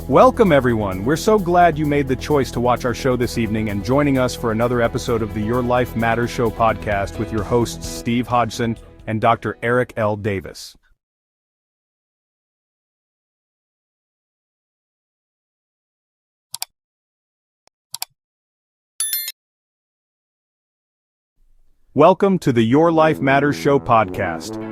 Welcome everyone, we're so glad you made the choice to watch our show this evening and joining us for another episode of the Your Life Matters Show podcast with your hosts Steve Hodgson and Dr. Eric L. Davis. Welcome to the Your Life Matters Show podcast.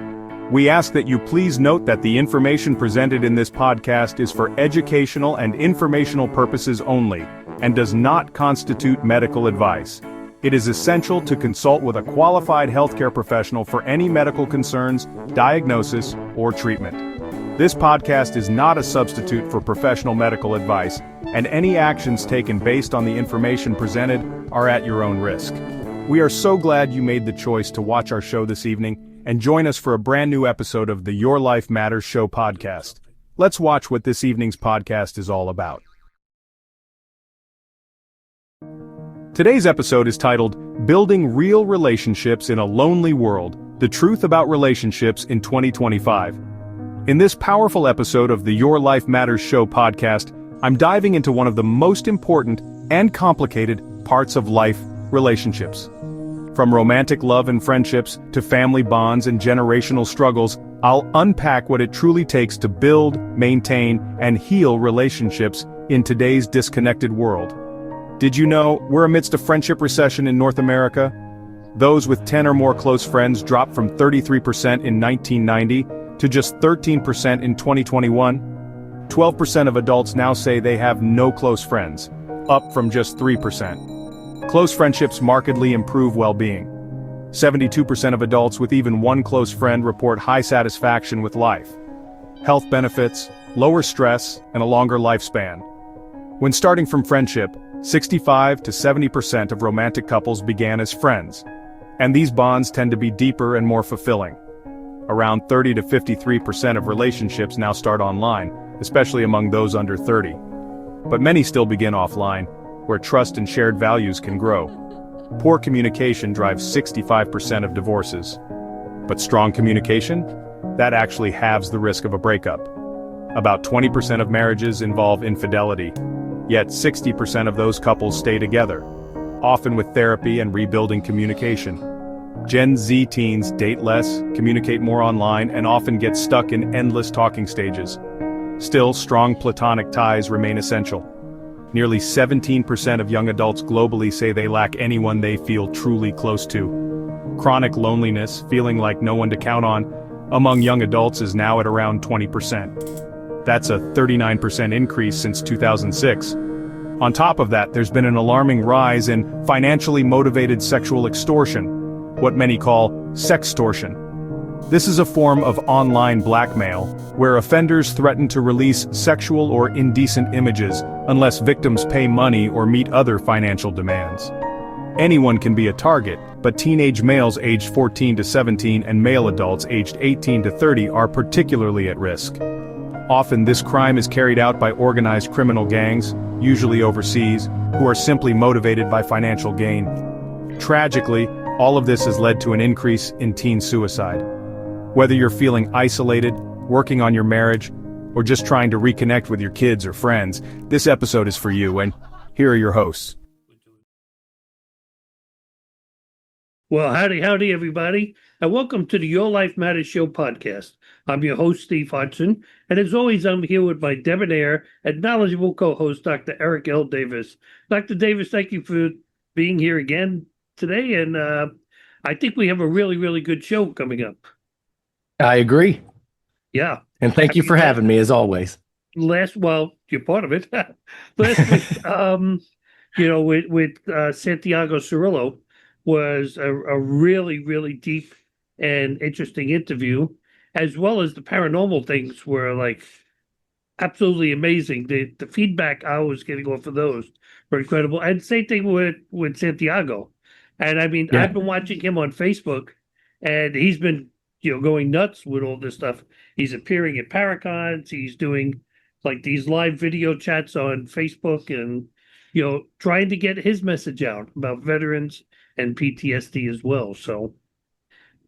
We ask that you please note that the information presented in this podcast is for educational and informational purposes only, and does not constitute medical advice. It is essential to consult with a qualified healthcare professional for any medical concerns, diagnosis, or treatment. This podcast is not a substitute for professional medical advice, and any actions taken based on the information presented are at your own risk. We are so glad you made the choice to watch our show this evening and join us for a brand new episode of the Your Life Matters Show podcast. Let's watch what this evening's podcast is all about. Today's episode is titled, Building Real Relationships in a Lonely World, The Truth About Relationships in 2025. In this powerful episode of the Your Life Matters Show podcast, I'm diving into one of the most important and complicated parts of life, relationships. From romantic love and friendships to family bonds and generational struggles, I'll unpack what it truly takes to build, maintain, and heal relationships in today's disconnected world. Did you know we're amidst a friendship recession in North America? Those with 10 or more close friends dropped from 33% in 1990 to just 13% in 2021. 12% of adults now say they have no close friends, up from just 3%. Close friendships markedly improve well-being. 72% of adults with even one close friend report high satisfaction with life, health benefits, lower stress, and a longer lifespan. When starting from friendship, 65 to 70% of romantic couples began as friends, and these bonds tend to be deeper and more fulfilling. Around 30 to 53% of relationships now start online, especially among those under 30. But many still begin offline, where trust and shared values can grow. Poor communication drives 65% of divorces. But strong communication? That actually halves the risk of a breakup. About 20% of marriages involve infidelity, yet 60% of those couples stay together, often with therapy and rebuilding communication. Gen Z teens date less, communicate more online, and often get stuck in endless talking stages. Still, strong platonic ties remain essential. Nearly 17% of young adults globally say they lack anyone they feel truly close to. Chronic loneliness, feeling like no one to count on, among young adults is now at around 20%. That's a 39% increase since 2006. On top of that, there's been an alarming rise in financially motivated sexual extortion, what many call sextortion. This is a form of online blackmail, where offenders threaten to release sexual or indecent images unless victims pay money or meet other financial demands. Anyone can be a target, but teenage males aged 14 to 17 and male adults aged 18 to 30 are particularly at risk. Often this crime is carried out by organized criminal gangs, usually overseas, who are simply motivated by financial gain. Tragically, all of this has led to an increase in teen suicide. Whether you're feeling isolated, working on your marriage, or just trying to reconnect with your kids or friends, this episode is for you, and here are your hosts. Well, howdy, everybody, and welcome to the Your Life Matters Show podcast. I'm your host, Steve Hodgson, and as always, I'm here with my debonair and knowledgeable co-host, Dr. Eric L. Davis. Dr. Davis, thank you for being here again today, and I think we have a really, really good show coming up. I agree. Yeah. And thank you for having me, as always. Well, you're part of it. Last week, with Santiago Cirillo was a really, really deep and interesting interview, as well as the paranormal things were like absolutely amazing. The feedback I was getting off of those were incredible. And same thing with Santiago. And I mean, I've been watching him on Facebook, and he's been going nuts with all this stuff. He's appearing at Paracons. He's doing like these live video chats on Facebook and, trying to get his message out about veterans and PTSD as well. So,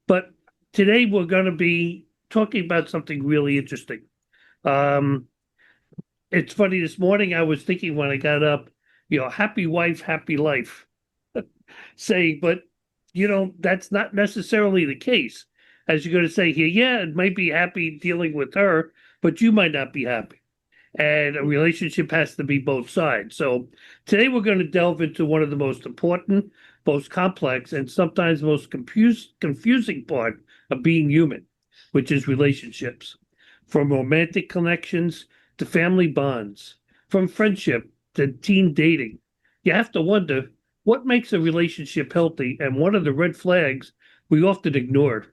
but today we're going to be talking about something really interesting. it's funny, this morning I was thinking when I got up, happy wife, happy life, saying, but that's not necessarily the case. As you're going to say here, yeah, it might be happy dealing with her, but you might not be happy. And a relationship has to be both sides. So today we're going to delve into one of the most important, most complex, and sometimes most confusing part of being human, which is relationships. From romantic connections to family bonds, from friendship to teen dating. You have to wonder what makes a relationship healthy and what are the red flags we often ignore.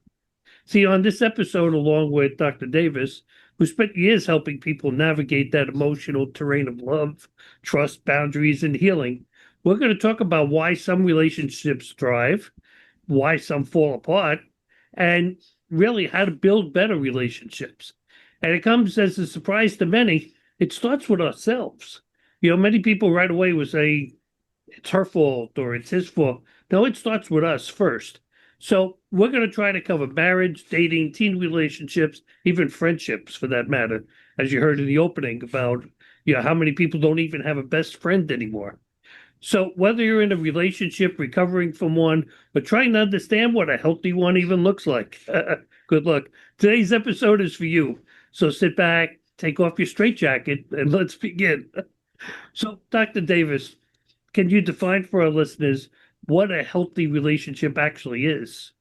See, on this episode, along with Dr. Davis, who spent years helping people navigate that emotional terrain of love, trust, boundaries, and healing, we're going to talk about why some relationships thrive, why some fall apart, and really how to build better relationships. And it comes as a surprise to many. It starts with ourselves. Many people right away will say it's her fault or it's his fault. No, it starts with us first. So we're going to try to cover marriage, dating, teen relationships, even friendships for that matter, as you heard in the opening about how many people don't even have a best friend anymore. So whether you're in a relationship, recovering from one, or trying to understand what a healthy one even looks like, good luck. Today's episode is for you. So sit back, take off your straitjacket, and let's begin. So, Dr. Davis, can you define for our listeners what a healthy relationship actually is?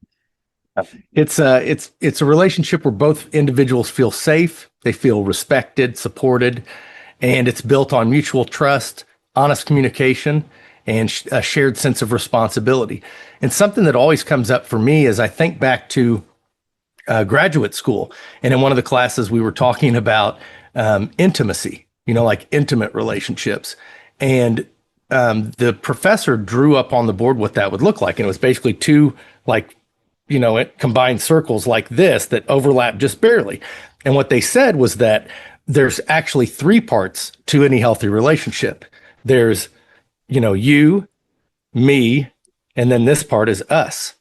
It's a relationship where both individuals feel safe, they feel respected, supported, and it's built on mutual trust, honest communication, and a shared sense of responsibility. And something that always comes up for me is I think back to graduate school, and in one of the classes we were talking about intimacy, like intimate relationships, and the professor drew up on the board what that would look like, and it was basically two combined circles like this that overlap just barely. And what they said was that there's actually three parts to any healthy relationship. There's, you, me, and then this part is us.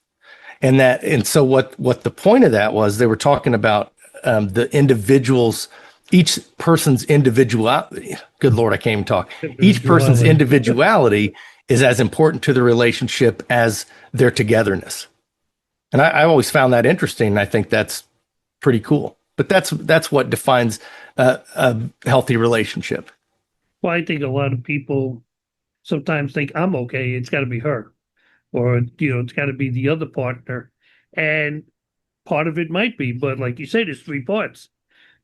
And so what the point of that was, they were talking about the individuals, each person's individuality. Good Lord, I can't even talk. Each person's individuality is as important to the relationship as their togetherness. And I always found that interesting. And I think that's pretty cool. But that's what defines a healthy relationship. Well, I think a lot of people sometimes think I'm okay. It's got to be her, or it's got to be the other partner, and part of it might be. But like you said, there's three parts.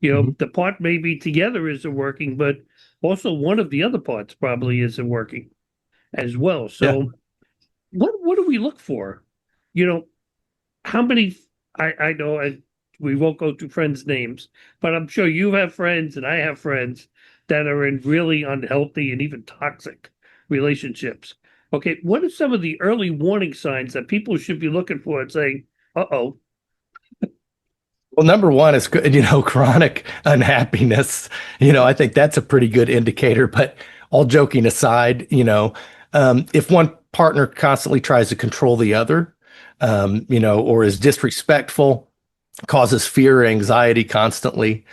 The part maybe together isn't working, but also one of the other parts probably isn't working as well. So, what do we look for? How many? I know we won't go to friends' names, but I'm sure you have friends and I have friends that are in really unhealthy and even toxic relationships. Okay, what are some of the early warning signs that people should be looking for and saying, "Uh-oh"? Well, number one is, chronic unhappiness. I think that's a pretty good indicator. But all joking aside, if one partner constantly tries to control the other, or is disrespectful, causes fear or anxiety constantly,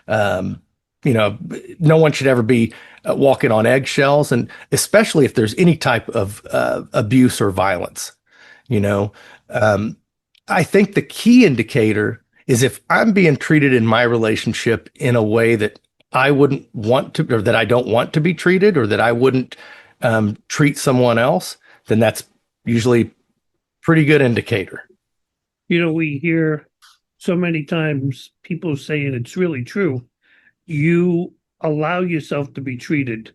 no one should ever be walking on eggshells, and especially if there's any type of abuse or violence. You know, I think the key indicator is if I'm being treated in my relationship in a way that I wouldn't want to, or that I don't want to be treated, or that I wouldn't treat someone else, then that's usually pretty good indicator. We hear so many times people saying it's really true. You allow yourself to be treated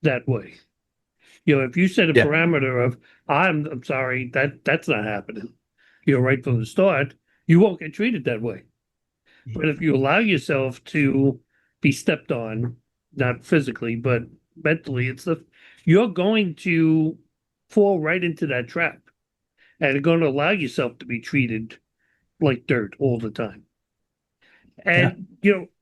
that way. If you set a Yeah. parameter of I'm sorry, that's not happening, right from the start, you won't get treated that way. But if you allow yourself to be stepped on, not physically, but mentally, you're going to fall right into that trap and you're going to allow yourself to be treated like dirt all the time. And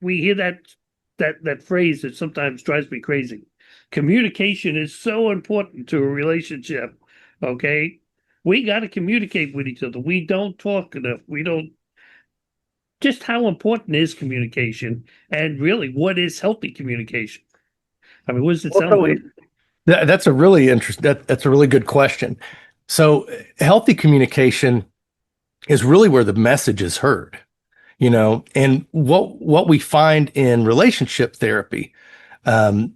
we hear that phrase that sometimes drives me crazy. Communication is so important to a relationship. Okay. We got to communicate with each other. We don't talk enough. We don't just how important is communication, and really, what is healthy communication? I mean, what does it sound like? That's a really that's a really good question. So healthy communication is really where the message is heard, and what we find in relationship therapy, and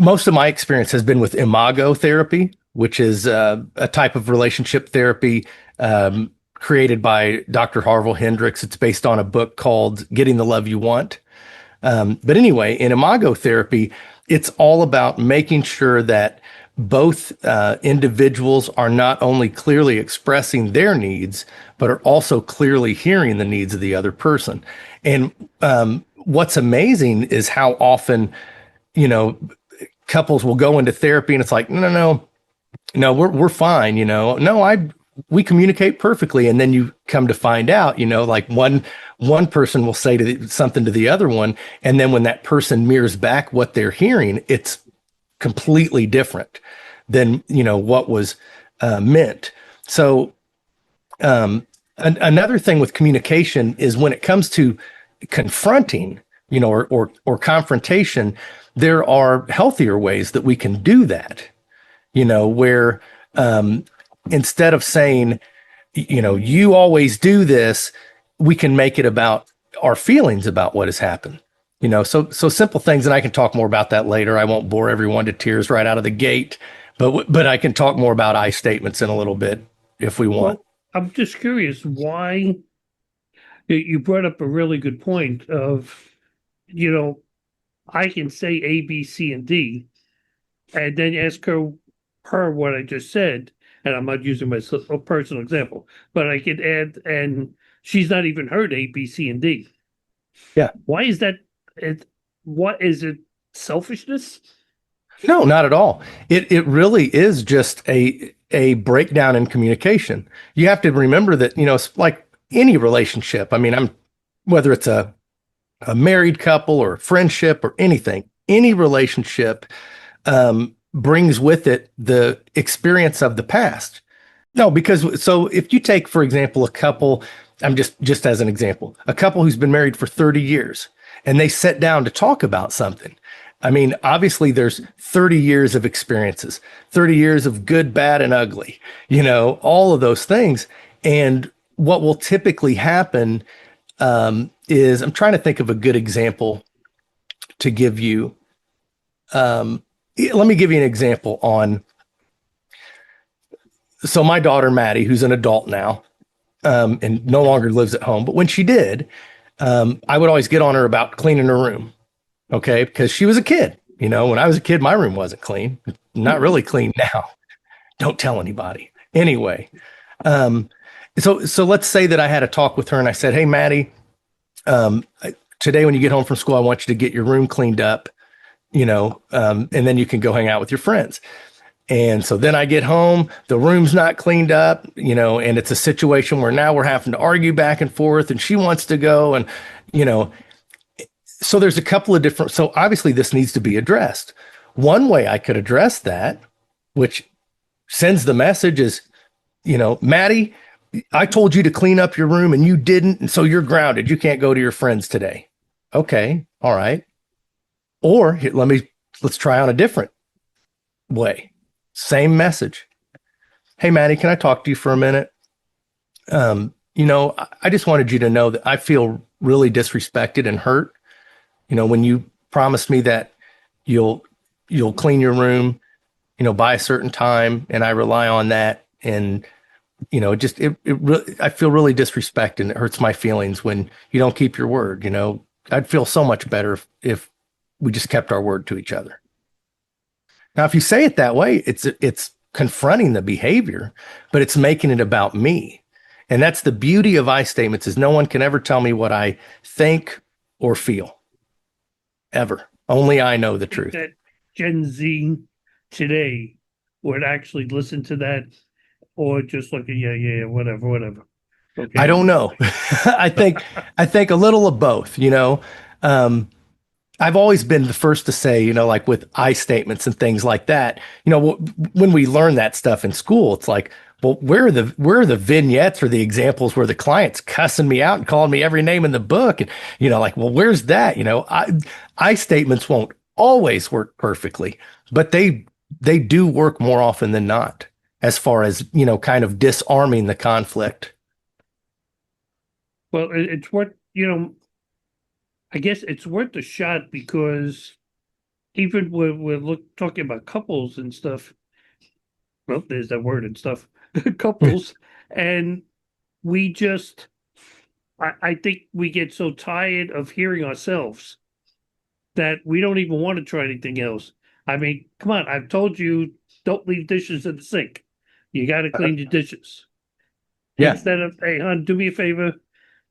most of my experience has been with imago therapy, which is a type of relationship therapy created by Dr. Harville Hendricks. It's based on a book called Getting the Love You Want. But anyway, in imago therapy, it's all about making sure that both individuals are not only clearly expressing their needs, but are also clearly hearing the needs of the other person. And what's amazing is how often, couples will go into therapy and it's like, no, we're fine. We communicate perfectly. And then you come to find out, like one person will say something to the other one. And then when that person mirrors back what they're hearing, it's completely different than, what was meant. So another thing with communication is when it comes to confronting, or confrontation, there are healthier ways that we can do that, where instead of saying, you always do this, we can make it about our feelings about what has happened. So simple things, and I can talk more about that later. I won't bore everyone to tears right out of the gate, but I can talk more about I statements in a little bit if we want. Well, I'm just curious why you brought up a really good point of, I can say A, B, C, and D, and then ask her what I just said, and I'm not using my personal example, but I could add, and she's not even heard A, B, C, and D. Yeah. Why is that? What is it? Selfishness? No, not at all. It really is just a breakdown in communication. You have to remember that, it's like any relationship. I mean, whether it's a married couple or friendship or anything, any relationship brings with it the experience of the past. No, because so if you take, for example, a couple, I'm just as an example, a couple who's been married for 30 years and they sit down to talk about something. I mean, obviously there's 30 years of experiences, 30 years of good, bad, and ugly, all of those things. And what will typically happen is, I'm trying to think of a good example to give you. Let me give you an example on. So my daughter, Maddie, who's an adult now, and no longer lives at home, but when she did, I would always get on her about cleaning her room. Okay. Because she was a kid, when I was a kid, my room wasn't clean, not really clean now. Don't tell anybody. Anyway. So let's say that I had a talk with her and I said, hey, Maddie, today when you get home from school, I want you to get your room cleaned up, and then you can go hang out with your friends. And so then I get home, the room's not cleaned up, and it's a situation where now we're having to argue back and forth and she wants to go. And, so there's a couple of different, so obviously this needs to be addressed. One way I could address that, which sends the message is, Maddie, I told you to clean up your room and you didn't. And so you're grounded. You can't go to your friends today. Okay. All right. Or let's try on a different way. Same message. Hey, Maddie, can I talk to you for a minute? I just wanted you to know that I feel really disrespected and hurt. When you promised me that you'll clean your room, by a certain time, and I rely on that. And, I feel really disrespected, and it hurts my feelings when you don't keep your word. I'd feel so much better if we just kept our word to each other. Now, if you say it that way, it's confronting the behavior, but it's making it about me. And that's the beauty of I statements, is no one can ever tell me what I think or feel. Ever. Only I know the truth. That Gen Z today would actually listen to that, or just look at, yeah, whatever. Okay. I don't know. I think a little of both, I've always been the first to say, like with I statements and things like that, when we learn that stuff in school, it's like, well, where are the vignettes or the examples where the client's cussing me out and calling me every name in the book? And, like, well, where's that? I statements won't always work perfectly, but they do work more often than not as far as, kind of disarming the conflict. Well, it's what, I guess it's worth a shot because even when we're talking about couples and stuff, well, there's that word and stuff, couples, and we just, I think we get so tired of hearing ourselves that we don't even want to try anything else. I mean, come on, I've told you, don't leave dishes in the sink. You got to clean your dishes. Yeah. Instead of, hey, hon, do me a favor.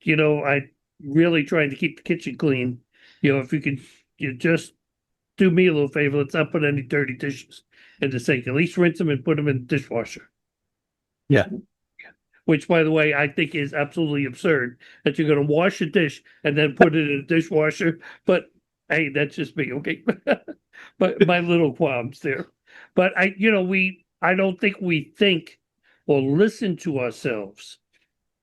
I really trying to keep the kitchen clean. If you just do me a little favor, let's not put any dirty dishes in the sink. At least rinse them and put them in the dishwasher. Yeah. Which, by the way, I think is absolutely absurd that you're going to wash a dish and then put it in a dishwasher. But hey, that's just me, okay? But my little qualms there. But I don't think we think or listen to ourselves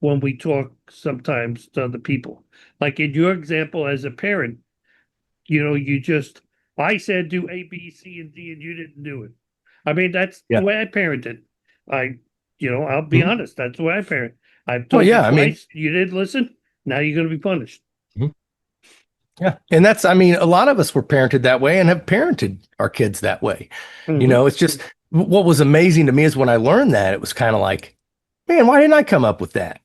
when we talk sometimes to other people. Like in your example as a parent, I said do A, B, C, and D, and you didn't do it. I mean, that's the way I parented. I'll be honest, that's the way I parent. I've told you twice, you didn't listen, now you're going to be punished. Yeah. And that's, a lot of us were parented that way and have parented our kids that way. It's just, what was amazing to me is when I learned that, it was kind of like, man, why didn't I come up with that?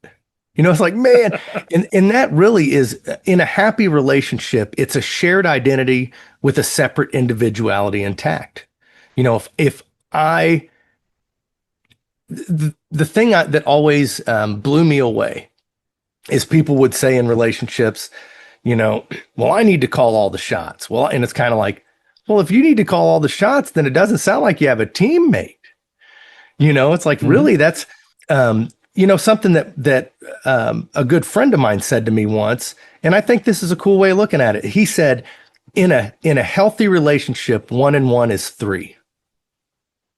It's like, man, and that really is, in a happy relationship, it's a shared identity with a separate individuality intact. If I, the thing that always blew me away is people would say in relationships, well, I need to call all the shots. Well, and it's kind of like, well, if you need to call all the shots, then it doesn't sound like you have a teammate. It's like, really, that's, something that a good friend of mine said to me once, and I think this is a cool way of looking at it. He said, in a healthy relationship, 1 and 1 is 3.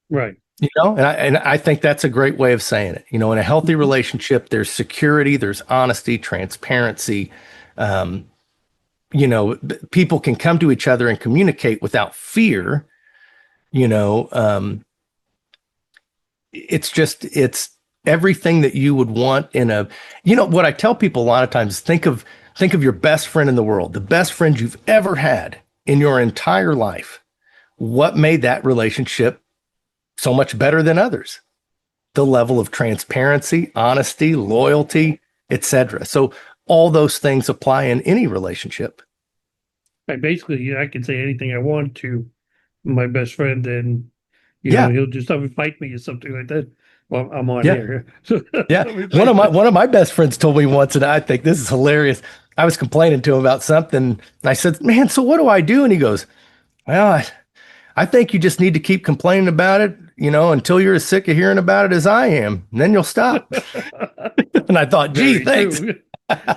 Right. And I think that's a great way of saying it. In a healthy relationship, there's security, there's honesty, transparency. People can come to each other and communicate without fear. It's everything that you would want in a, what I tell people a lot of times, think of your best friend in the world, the best friend you've ever had in your entire life. What made that relationship so much better than others? The level of transparency, honesty, loyalty, etc. So all those things apply in any relationship. Basically, I can say anything I want to my best friend, and he'll just fight me or something like that. Well, I'm on here. Yeah. One of my best friends told me once, and I think this is hilarious. I was complaining to him about something, and I said, "Man, so what do I do?" And he goes, "Well, I think you just need to keep complaining about it, until you're as sick of hearing about it as I am, and then you'll stop." And I thought, "Gee, thanks."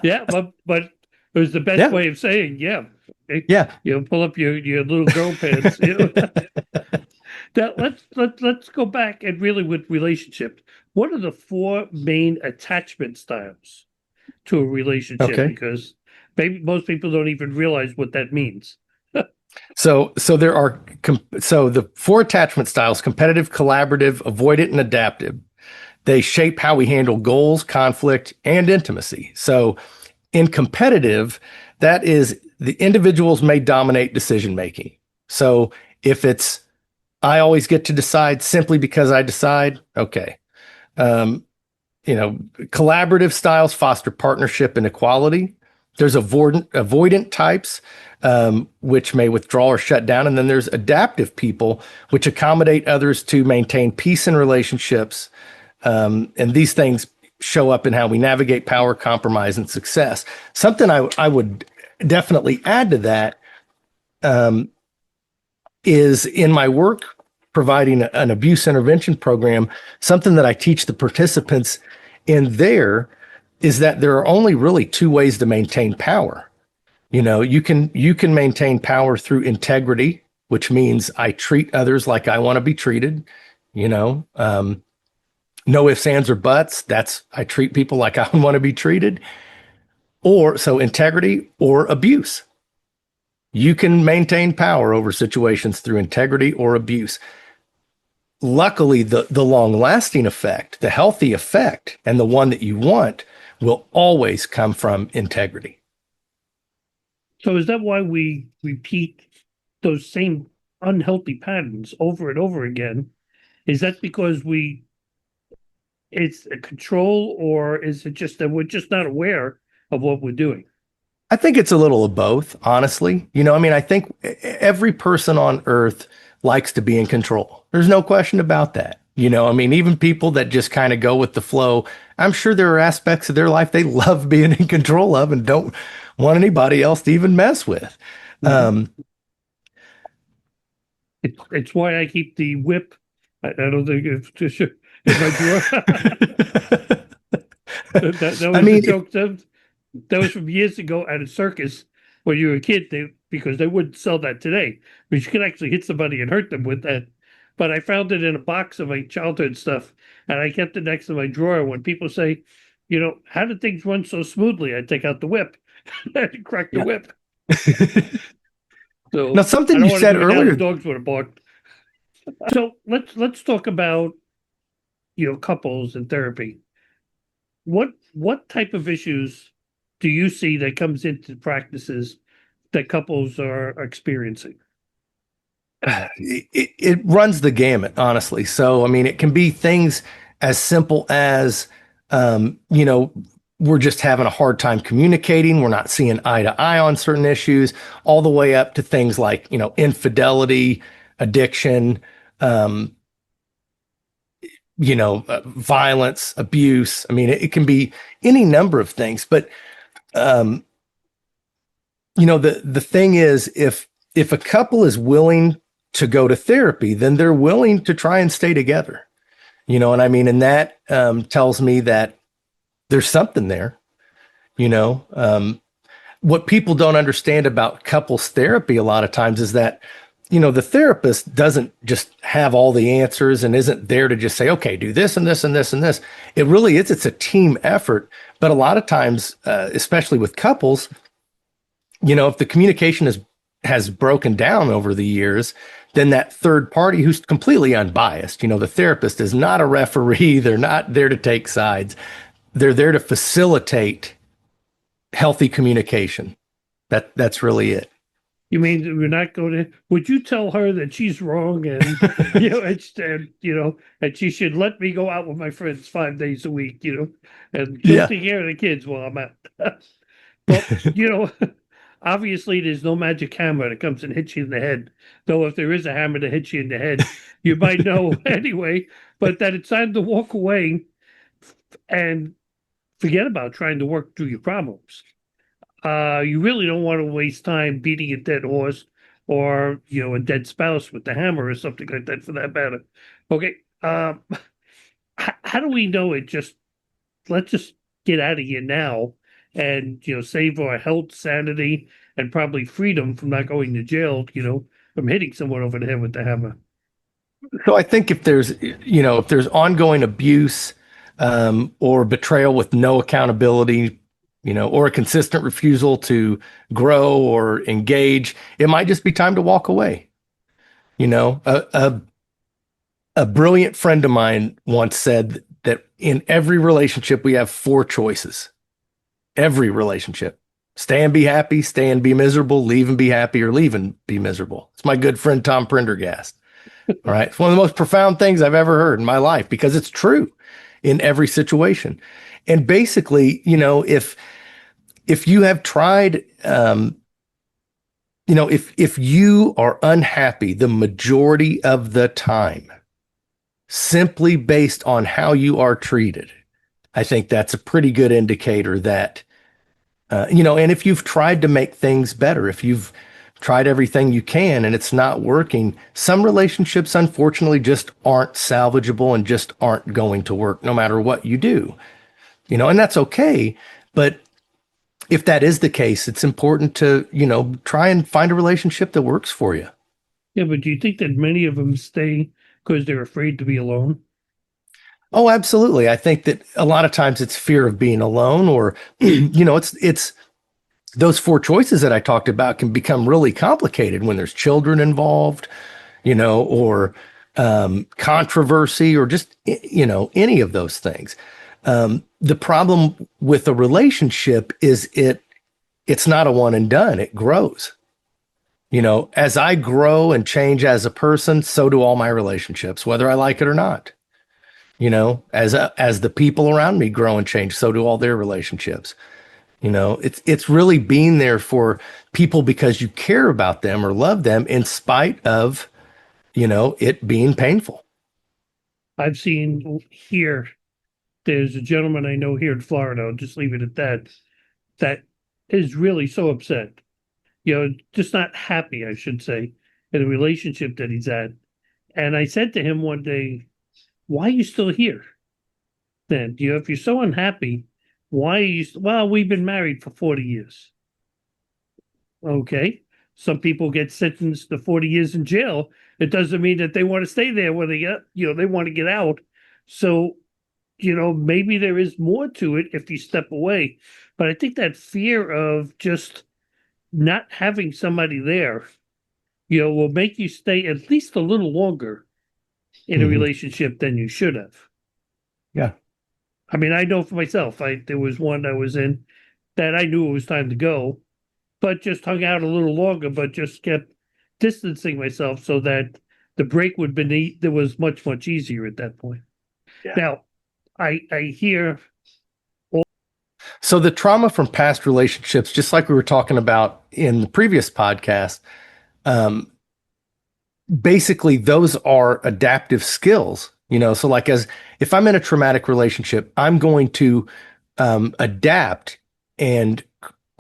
Yeah, but it was the best way of saying, yeah. Pull up your little girl pants. Now let's go back and really with relationships. What are the 4 main attachment styles to a relationship? Okay. Because maybe most people don't even realize what that means. So there are the 4 attachment styles: competitive, collaborative, avoidant, and adaptive. They shape how we handle goals, conflict, and intimacy. So in competitive, that is, the individuals may dominate decision making. So if it's, I always get to decide simply because I decide, okay. Collaborative styles foster partnership and equality. There's avoidant types, which may withdraw or shut down. And then there's adaptive people, which accommodate others to maintain peace in relationships. And these things show up in how we navigate power, compromise, and success. Something I would definitely add to that is, in my work providing an abuse intervention program, something that I teach the participants in there is that there are only really 2 ways to maintain power. You can maintain power through integrity, which means I treat others like I want to be treated. No ifs, ands, or buts. I treat people like I want to be treated. Or so integrity or abuse. You can maintain power over situations through integrity or abuse. Luckily, the long lasting effect, the healthy effect, and the one that you want will always come from integrity. So is that why we repeat those same unhealthy patterns over and over again? Is that because it's a control, or is it just that we're just not aware of what we're doing? I think it's a little of both, honestly. I mean, I think every person on earth likes to be in control. There's no question about that. I mean, even people that just kind of go with the flow, I'm sure there are aspects of their life they love being in control of and don't want anybody else to even mess with. Mhm. It's why I keep the whip. I don't think it's just in my drawer. That I was a mean, joke. That was from years ago at a circus when you were a kid. Because they wouldn't sell that today, but you could actually hit somebody and hurt them with that. But I found it in a box of my childhood stuff, and I kept it next to my drawer. When people say, how did things run so smoothly? I take out the whip and crack the yeah. whip. So Now, I something don't you want to said do it now. The earlier. dogs would have barked. So let's talk about couples and therapy. What type of issues do you see that comes into practices that couples are experiencing? It runs the gamut, honestly. So, I mean, it can be things as simple as, we're just having a hard time communicating. We're not seeing eye to eye on certain issues, all the way up to things like, infidelity, addiction, um, violence, abuse. I mean, it can be any number of things. But, um, the thing is, if a couple is willing to go to therapy, then they're willing to try and stay together. And I mean, and that tells me that there's something there. What people don't understand about couples therapy a lot of times is that, the therapist doesn't just have all the answers and isn't there to just say, okay, do this and this and this and this. It really is. It's a team effort. But a lot of times, especially with couples, if the communication has broken down over the years, then that third party who's completely unbiased, the therapist is not a referee. They're not there to take sides. They're there to facilitate healthy communication. That's really it. You mean we're not going to? Would you tell her that she's wrong and and she should let me go out with my friends 5 days a week, and she'll Yeah. take care of the kids while I'm out. Well, obviously there's no magic hammer that comes and hits you in the head. Though if there is a hammer to hit you in the head, you might know anyway. But that it's time to walk away and forget about trying to work through your problems. You really don't want to waste time beating a dead horse or a dead spouse with the hammer or something like that for that matter. Okay. How do we know it? Let's just get out of here now and save our health, sanity, and probably freedom from not going to jail, from hitting someone over the head with the hammer. So I think if there's ongoing abuse, or betrayal with no accountability, or a consistent refusal to grow or engage, it might just be time to walk away. A brilliant friend of mine once said that in every relationship, we have four choices. Every relationship. Stay and be happy, stay and be miserable, leave and be happy, or leave and be miserable. It's my good friend Tom Prendergast. All right. It's one of the most profound things I've ever heard in my life because it's true in every situation. And basically, if you have tried, if you are unhappy the majority of the time, simply based on how you are treated, I think that's a pretty good indicator that, and if you've tried to make things better, if you've tried everything you can and it's not working, some relationships, unfortunately, just aren't salvageable and just aren't going to work no matter what you do, and that's okay. But if that is the case, it's important to, try and find a relationship that works for you. Yeah, but do you think that many of them stay because they're afraid to be alone? Oh, absolutely. I think that a lot of times it's fear of being alone, or it's those four choices that I talked about can become really complicated when there's children involved, or controversy, or just any of those things. The problem with a relationship is it's not a one and done. It grows. As I grow and change as a person, so do all my relationships, whether I like it or not. As the people around me grow and change, so do all their relationships. It's really being there for people because you care about them or love them in spite of, it being painful. I've seen here, there's a gentleman I know here in Florida, I'll just leave it at that, that is really so upset, just not happy, I should say, in a relationship that he's at. And I said to him one day, why are you still here? Then, if you're so unhappy, why are you, well, we've been married for 40 years. Okay. Some people get sentenced to 40 years in jail. It doesn't mean that they want to stay there when they get, they want to get out. So, maybe there is more to it if you step away. But I think that fear of just not having somebody there, will make you stay at least a little longer in a relationship than you should have. Yeah. I mean, I know for myself, there was one I was in that I knew it was time to go, but just hung out a little longer, but just kept distancing myself so that the break would be that was much, much easier at that point. Yeah. Now, I hear. So the trauma from past relationships, just like we were talking about in the previous podcast, basically those are adaptive skills. So like if I'm in a traumatic relationship, I'm going to adapt, and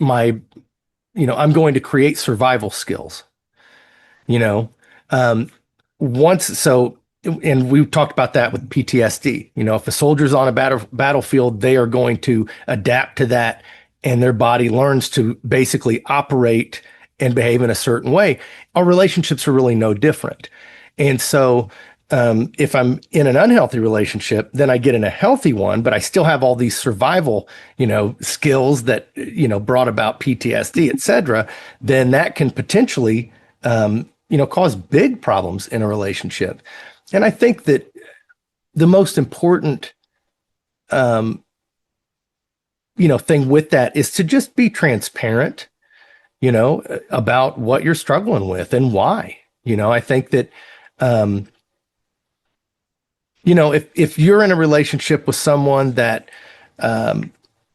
I'm going to create survival skills. you know um once so And we talked about that with PTSD. If a soldier's on a battlefield, they are going to adapt to that, and their body learns to basically operate and behave in a certain way. Our relationships are really no different. And so if I'm in an unhealthy relationship, then I get in a healthy one, but I still have all these survival, skills that, brought about PTSD, et cetera. Then that can potentially, cause big problems in a relationship. And I think that the most important, thing with that is to just be transparent, about what you're struggling with and why. I think that, if you're in a relationship with someone that,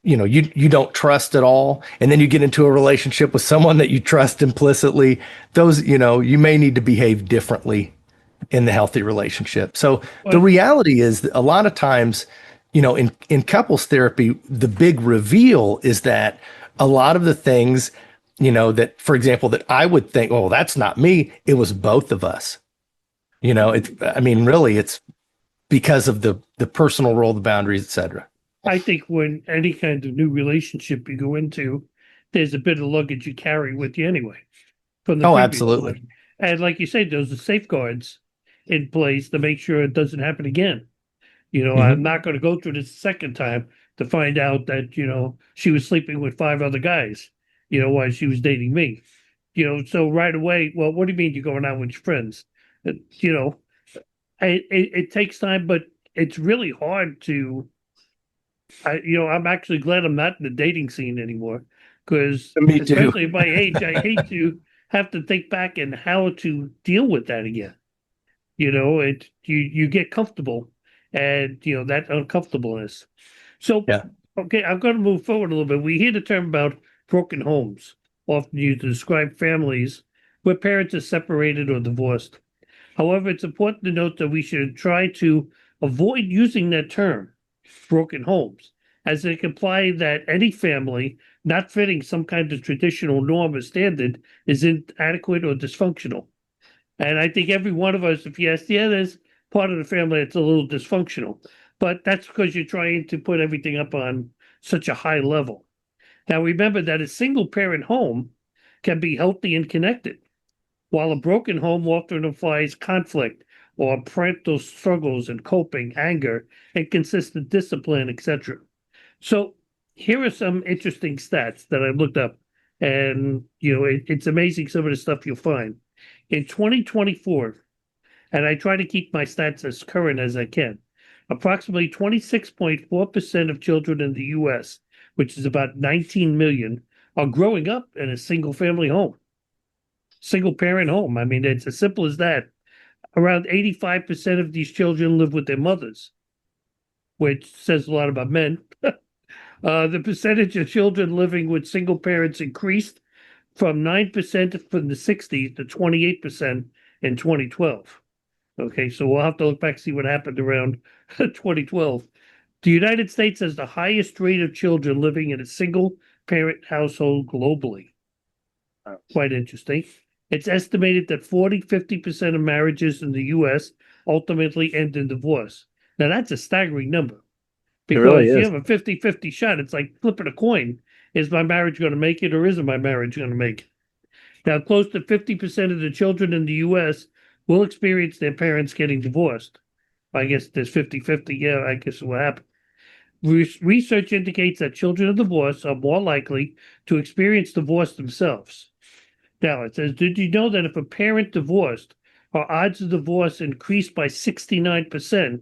you don't trust at all, and then you get into a relationship with someone that you trust implicitly, those, you may need to behave differently in the healthy relationship. So the reality is that a lot of times, in couples therapy, the big reveal is that a lot of the things, that, for example, that I would think, oh, that's not me. It was both of us. Really, it's because of the personal role, the boundaries, et cetera. I think when any kind of new relationship you go into, there's a bit of luggage you carry with you anyway from the Oh, previous absolutely. one. And like you said, those are safeguards in place to make sure it doesn't happen again. I'm not going to go through this a second time to find out that, she was sleeping with 5 other guys, while she was dating me. So right away, well, what do you mean you're going out with your friends? It takes time, but it's really hard to, I'm actually glad I'm not in the dating scene anymore, because Me too. especially at my age, I hate to have to think back and how to deal with that again. You get comfortable, and that uncomfortableness. So, Yeah. okay, I'm going to move forward a little bit. We hear the term about broken homes, often used to describe families where parents are separated or divorced. However, it's important to note that we should try to avoid using that term, broken homes, as it can imply that any family not fitting some kind of traditional norm or standard is inadequate or dysfunctional. And I think every one of us, if you ask, there's part of the family that's a little dysfunctional, but that's because you're trying to put everything up on such a high level. Now, remember that a single parent home can be healthy and connected, while a broken home often implies conflict, or parental struggles and coping, anger, inconsistent discipline, etc. So here are some interesting stats that I looked up, and it's amazing some of the stuff you'll find. In 2024, and I try to keep my stats as current as I can, approximately 26.4% of children in the US, which is about 19 million, are growing up in a single family home, single parent home. I mean, it's as simple as that. Around 85% of these children live with their mothers, which says a lot about men. The percentage of children living with single parents increased from 9% from the 60s to 28% in 2012. Okay, so we'll have to look back and see what happened around 2012. The United States has the highest rate of children living in a single parent household globally. Quite interesting. It's estimated that 50% of marriages in the US ultimately end in divorce. Now, that's a staggering number. Because really you is. have a 50-50 shot. It's like flipping a coin. Is my marriage going to make it or isn't my marriage going to make it? Now, close to 50% of the children in the US will experience their parents getting divorced. I guess there's 50-50. Yeah, I guess it will happen. Research indicates that children of divorce are more likely to experience divorce themselves. Now, it says, did you know that if a parent divorced, our odds of divorce increased by 69%?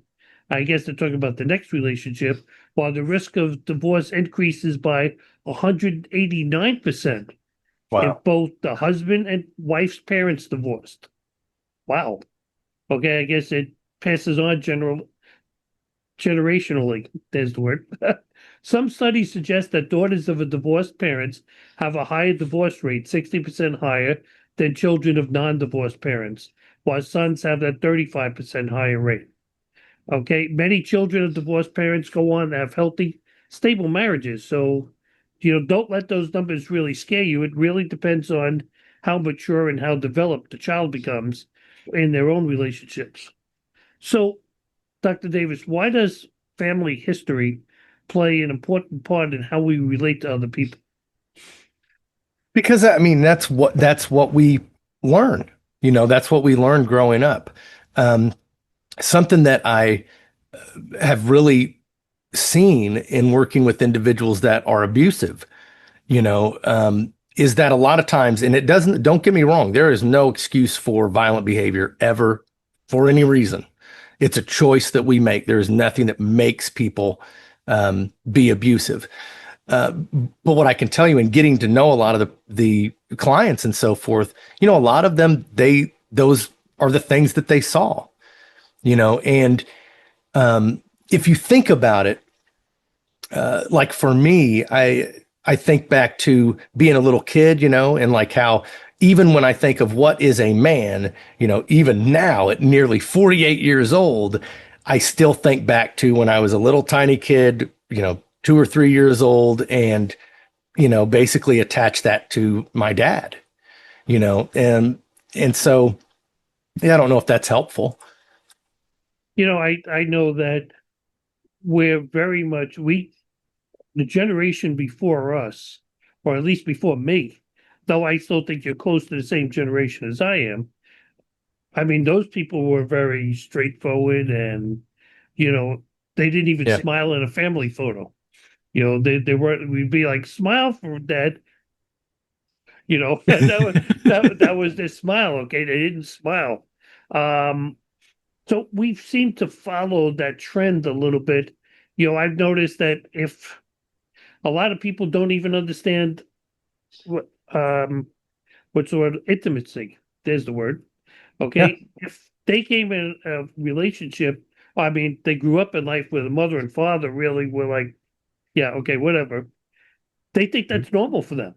I guess they're talking about the next relationship, while the risk of divorce increases by 189% if both the husband and wife's parents divorced. Wow. Okay, I guess it passes on generationally. There's the word. Some studies suggest that daughters of a divorced parents have a higher divorce rate, 60% higher than children of non-divorced parents, while sons have that 35% higher rate. Okay, many children of divorced parents go on to have healthy, stable marriages. So, don't let those numbers really scare you. It really depends on how mature and how developed the child becomes in their own relationships. So, Dr. Davis, why does family history play an important part in how we relate to other people? Because I mean, that's what we learn. That's what we learned growing up. Something that I have really seen in working with individuals that are abusive, is that a lot of times, and don't get me wrong, there is no excuse for violent behavior ever for any reason. It's a choice that we make. There is nothing that makes people be abusive. But what I can tell you in getting to know a lot of the clients and so forth, a lot of them, those are the things that they saw, and if you think about it, like for me, I think back to being a little kid, and like how even when I think of what is a man, even now at nearly 48 years old, I still think back to when I was a little tiny kid, 2 or 3 years old, and, basically attach that to my dad, and so, yeah, I don't know if that's helpful. I know that we're very much, the generation before us, or at least before me, though I still think you're close to the same generation as I am. I mean, those people were very straightforward and, they didn't even Yeah. smile in a family photo. They weren't, we'd be like, smile for dad. that was their smile. Okay. They didn't smile. So we've seemed to follow that trend a little bit. I've noticed that if a lot of people don't even understand what's the word, intimacy. There's the word. Okay. Yeah. If they came in a relationship, I mean, they grew up in life where the mother and father really were like, yeah, okay, whatever. They think that's normal for them.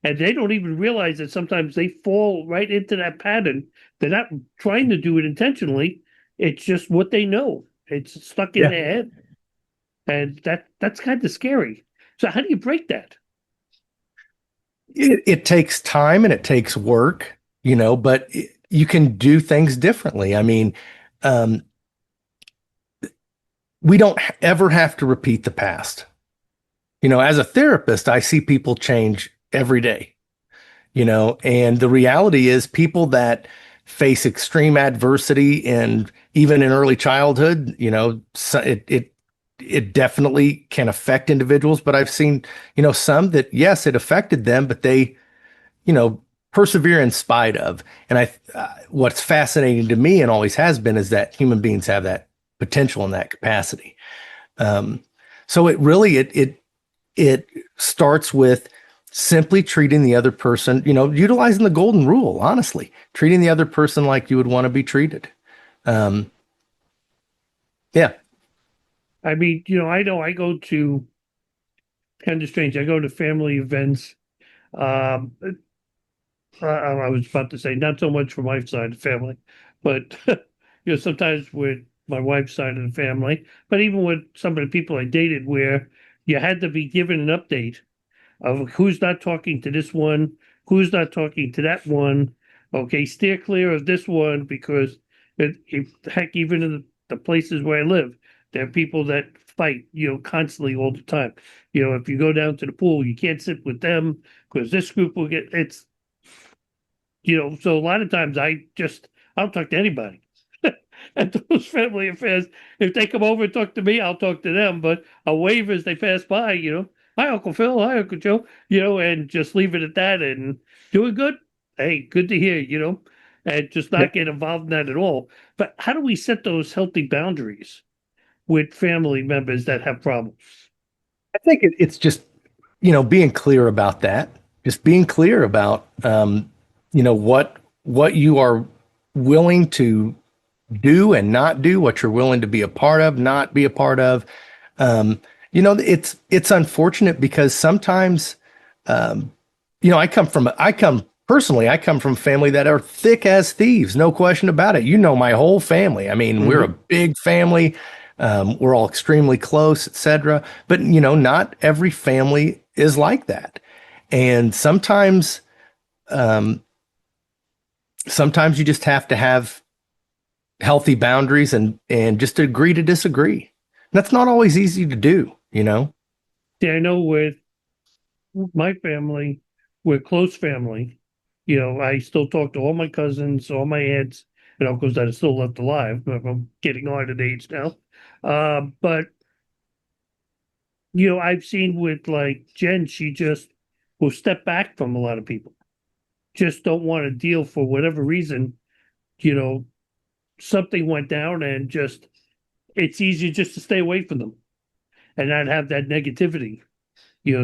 And they don't even realize that sometimes they fall right into that pattern. They're not trying to do it intentionally. It's just what they know. It's stuck in their head. And that's kind of scary. So how do you break that? It takes time and it takes work, but you can do things differently. I mean, we don't ever have to repeat the past. As a therapist, I see people change every day, and the reality is people that face extreme adversity and even in early childhood, so it definitely can affect individuals, but I've seen, some that, yes, it affected them, but they, persevere in spite of. And what's fascinating to me and always has been is that human beings have that potential and that capacity. Um, so it starts with simply treating the other person, utilizing the golden rule, honestly, treating the other person like you would want to be treated. Um, yeah. I mean, I know I go to kind of strange. I go to family events. Um, I was about to say not so much for my side of the family, but sometimes with my wife's side of the family, but even with some of the people I dated, where you had to be given an update of who's not talking to this one, who's not talking to that one. Okay, steer clear of this one because heck, even in the places where I live, there are people that fight, constantly all the time. If you go down to the pool, you can't sit with them because this group will get it's so a lot of times I don't talk to anybody at those family affairs. If they come over and talk to me, I'll talk to them, but I'll wave as they pass by, hi, Uncle Phil, hi, Uncle Joe, and just leave it at that and doing good. Hey, good to hear, and just not get involved in that at all. But how do we set those healthy boundaries with family members that have problems? I think it's just, being clear about that, just being clear about, what you are willing to do and not do, what you're willing to be a part of, not be a part of. It's unfortunate because sometimes, I come from a family that are thick as thieves, no question about it. My whole family. I mean, we're a big family. We're all extremely close, etc. But not every family is like that. And sometimes you just have to have healthy boundaries and just agree to disagree. That's not always easy to do. Yeah, I know with my family, we're close family. I still talk to all my cousins, all my aunts and uncles that are still left alive. I'm getting on at age now. But I've seen with like Jen, she just will step back from a lot of people. Just don't want to deal for whatever reason. You know, something went down and just it's easier just to stay away from them and not have that negativity,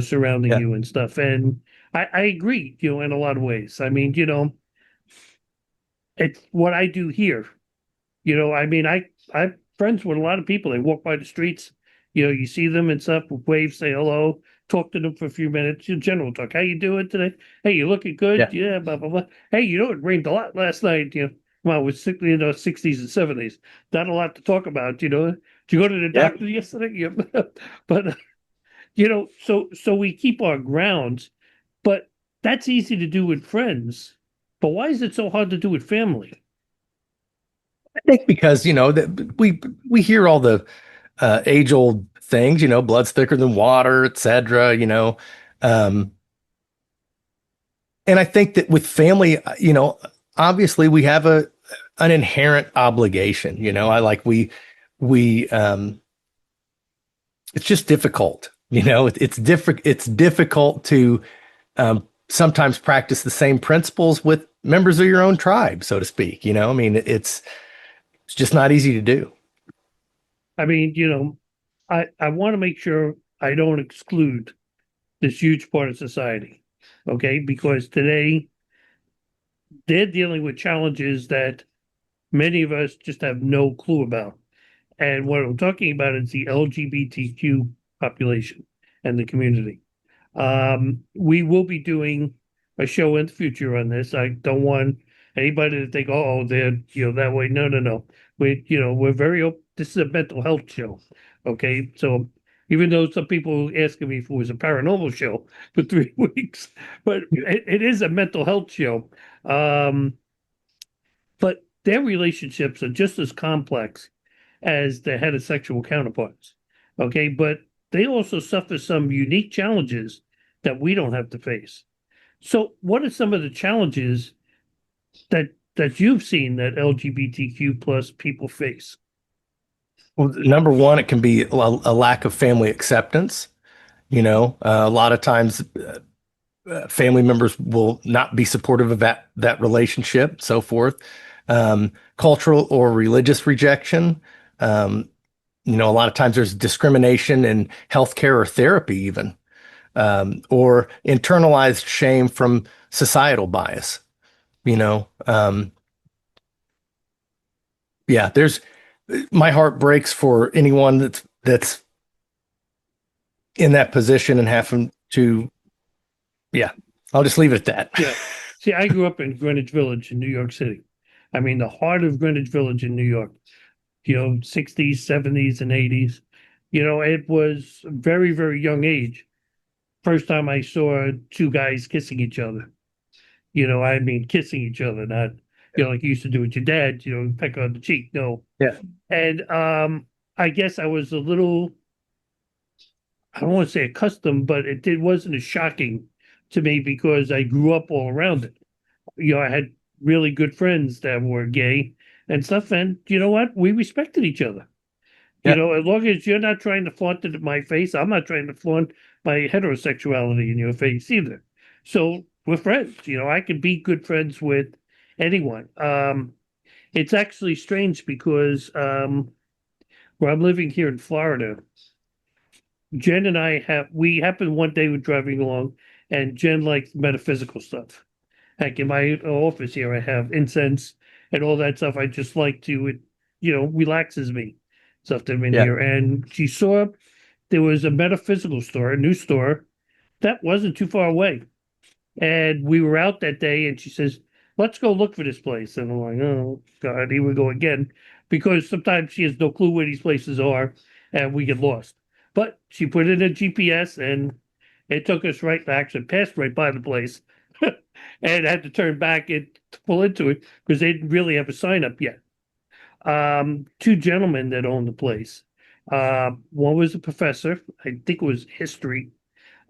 surrounding Yeah. you and stuff. And I agree, in a lot of ways. I mean, it's what I do here. I mean, I'm friends with a lot of people. They walk by the streets, you see them and stuff, wave, say hello, talk to them for a few minutes, general talk. How you doing today? Hey, you looking good? Yeah. Yeah, blah blah blah. Hey, it rained a lot last night. Well, it was 60s and 70s. Not a lot to talk about. Did you go to the Yeah. doctor yesterday? Yeah. But so we keep our grounds, but that's easy to do with friends. But why is it so hard to do with family? I think because, that we hear all the age old things, blood's thicker than water, etc. Um, and I think that with family, obviously we have an inherent obligation. I like we it's just difficult. It's difficult to sometimes practice the same principles with members of your own tribe, so to speak. I mean, it's just not easy to do. I mean, I want to make sure I don't exclude this huge part of society. Okay. Because today they're dealing with challenges that many of us just have no clue about. And what I'm talking about is the LGBTQ population and the community. We will be doing a show in the future on this. I don't want anybody to think, oh, they're that way. No, no, no. We're very open. This is a mental health show. Okay. So even though some people asking me if it was a paranormal show for 3 weeks, but it is a mental health show. Um, but their relationships are just as complex as their heterosexual counterparts. Okay, but they also suffer some unique challenges that we don't have to face. So, what are some of the challenges that that you've seen that LGBTQ plus people face? Well, number one, it can be a lack of family acceptance. A lot of times family members will not be supportive of that relationship, so forth. Cultural or religious rejection. Um, a lot of times there's discrimination in healthcare or therapy, even, or internalized shame from societal bias. You know, um, yeah, there's my heart breaks for anyone that's in that position and having to, yeah, I'll just leave it at that. Yeah. See, I grew up in Greenwich Village in New York City. I mean, the heart of Greenwich Village in New York, 60s, 70s, and 80s. It was a very, very young age. First time I saw two guys kissing each other. I mean, kissing each other, not, like you used to do with your dad, peck on the cheek. No. Yeah. And I guess I was a little, I don't want to say accustomed, but it wasn't as shocking to me because I grew up all around it. I had really good friends that were gay and stuff. And you know what? We respected each other. Yeah. As long as you're not trying to flaunt it in my face, I'm not trying to flaunt my heterosexuality in your face either. So we're friends. I can be good friends with anyone. It's actually strange because where I'm living here in Florida, Jen and we happened one day we're driving along, and Jen likes metaphysical stuff. Like in my office here, I have incense and all that stuff. I just like to, relaxes me, stuff that I'm in Yeah. here. And she saw there was a metaphysical store, a new store that wasn't too far away. And we were out that day, and she says, "Let's go look for this place." And I'm like, "Oh God, here we go again," because sometimes she has no clue where these places are, and we get lost. But she put in a GPS, and it took us right back. It passed right by the place, and had to turn back and to pull into it because they didn't really have a sign up yet. Two gentlemen that owned the place. One was a professor, I think it was history,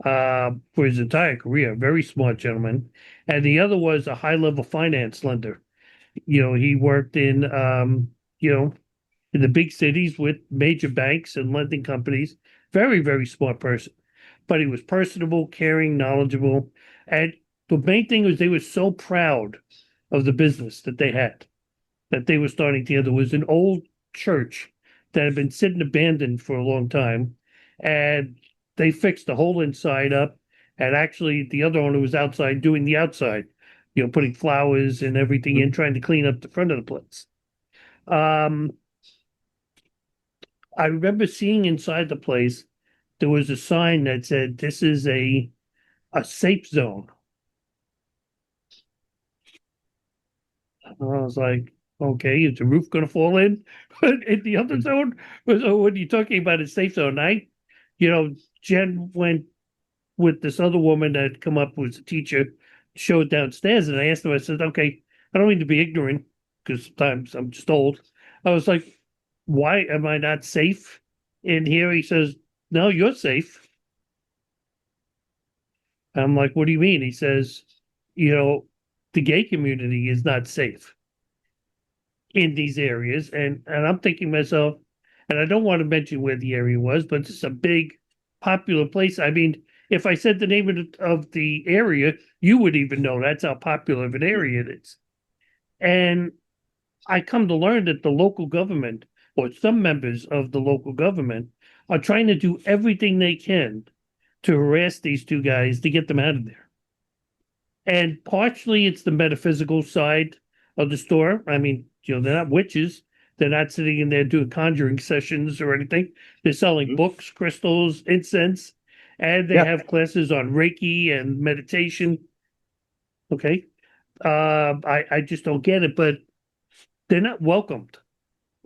for his entire career, very smart gentleman, and the other was a high-level finance lender. He worked in the big cities with major banks and lending companies. Very, very smart person, but he was personable, caring, knowledgeable, and the main thing was they were so proud of the business that they had, that they were starting together. There was an old church that had been sitting abandoned for a long time, and they fixed the whole inside up. And actually, the other owner was outside doing the outside, putting flowers and everything in, trying to clean up the front of the place. Um, I remember seeing inside the place there was a sign that said, "This is a safe zone." I was like, "Okay, is the roof going to fall in?" But in the other zone, what are you talking about? A safe zone? Jen went with this other woman that had come up was a teacher, showed downstairs, and I asked him. I said, "Okay, I don't mean to be ignorant because sometimes I'm just old." I was like, "Why am I not safe in here?" He says, "No, you're safe." I'm like, "What do you mean?" He says, "You know, the gay community is not safe in these areas." And I'm thinking to myself, and I don't want to mention where the area was, but it's a big, popular place. I mean, if I said the name of the area, you would even know that's how popular of an area it is. And I come to learn that the local government, or some members of the local government, are trying to do everything they can to harass these two guys to get them out of there. And partially it's the metaphysical side of the store. I mean, they're not witches. They're not sitting in there doing conjuring sessions or anything. They're selling books, crystals, incense, and they Yeah. have classes on Reiki and meditation. Okay. I just don't get it, but they're not welcomed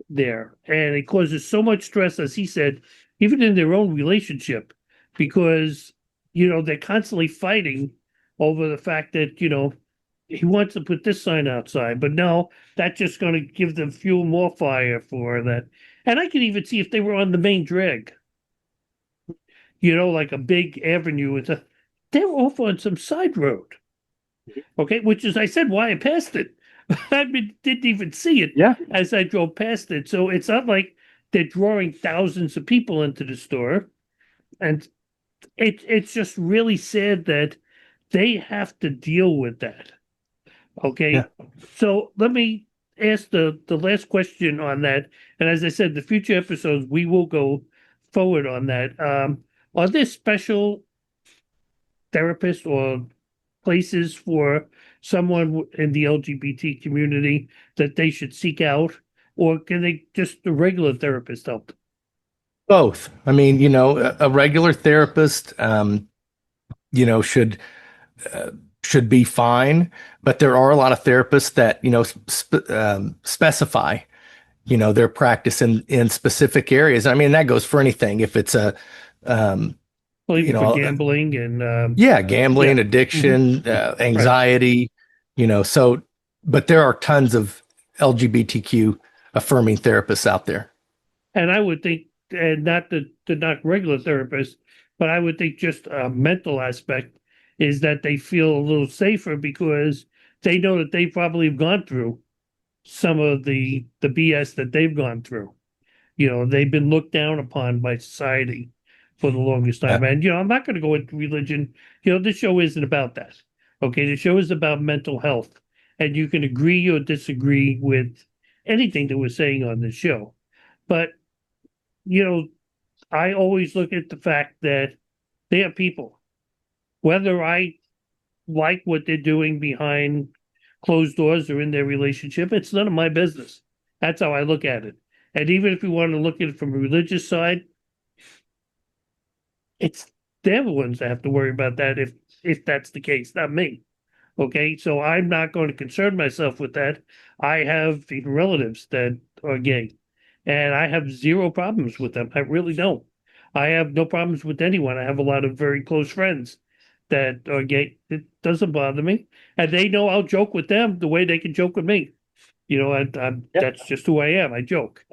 there. And it causes so much stress, as he said, even in their own relationship, because, they're constantly fighting over the fact that, he wants to put this sign outside, but no, that's just going to give them fuel more fire for that. And I could even see if they were on the main drag, like a big avenue with they're off on some side road. Okay, which is I said why I passed it. I didn't even see it Yeah. as I drove past it. So it's not like they're drawing thousands of people into the store. And it's just really sad that they have to deal with that. Yeah. Okay. So let me ask the last question on that. And as I said, the future episodes, we will go forward on that. Are there special therapists or places for someone in the LGBT community that they should seek out? Or can they just the regular therapist help? Both. I mean, a regular therapist, should should be fine, but there are a lot of therapists that specify their practice in specific areas. I mean, that goes for anything. If it's um, Well, you even for know, gambling and yeah, yeah. gambling, Mhm. addiction, Right. anxiety, so, but there are tons of LGBTQ affirming therapists out there. And I would think, and not to knock regular therapists, but I would think just a mental aspect is that they feel a little safer because they know that they probably have gone through some of the BS that they've gone through. They've been looked down upon by society for the longest Yeah. time. And I'm not going to go into religion. This show isn't about that. Okay, the show is about mental health, and you can agree or disagree with anything that we're saying on this show. But you know, I always look at the fact that they are people. Whether I like what they're doing behind closed doors or in their relationship, it's none of my business. That's how I look at it. And even if you want to look at it from a religious side, it's they're the ones that have to worry about that if that's the case, not me. Okay, so I'm not going to concern myself with that. I have even relatives that are gay, and I have zero problems with them. I really don't. I have no problems with anyone. I have a lot of very close friends that are gay. It doesn't bother me, and they know I'll joke with them the way they can joke with me. Yeah. That's just who I am. I joke.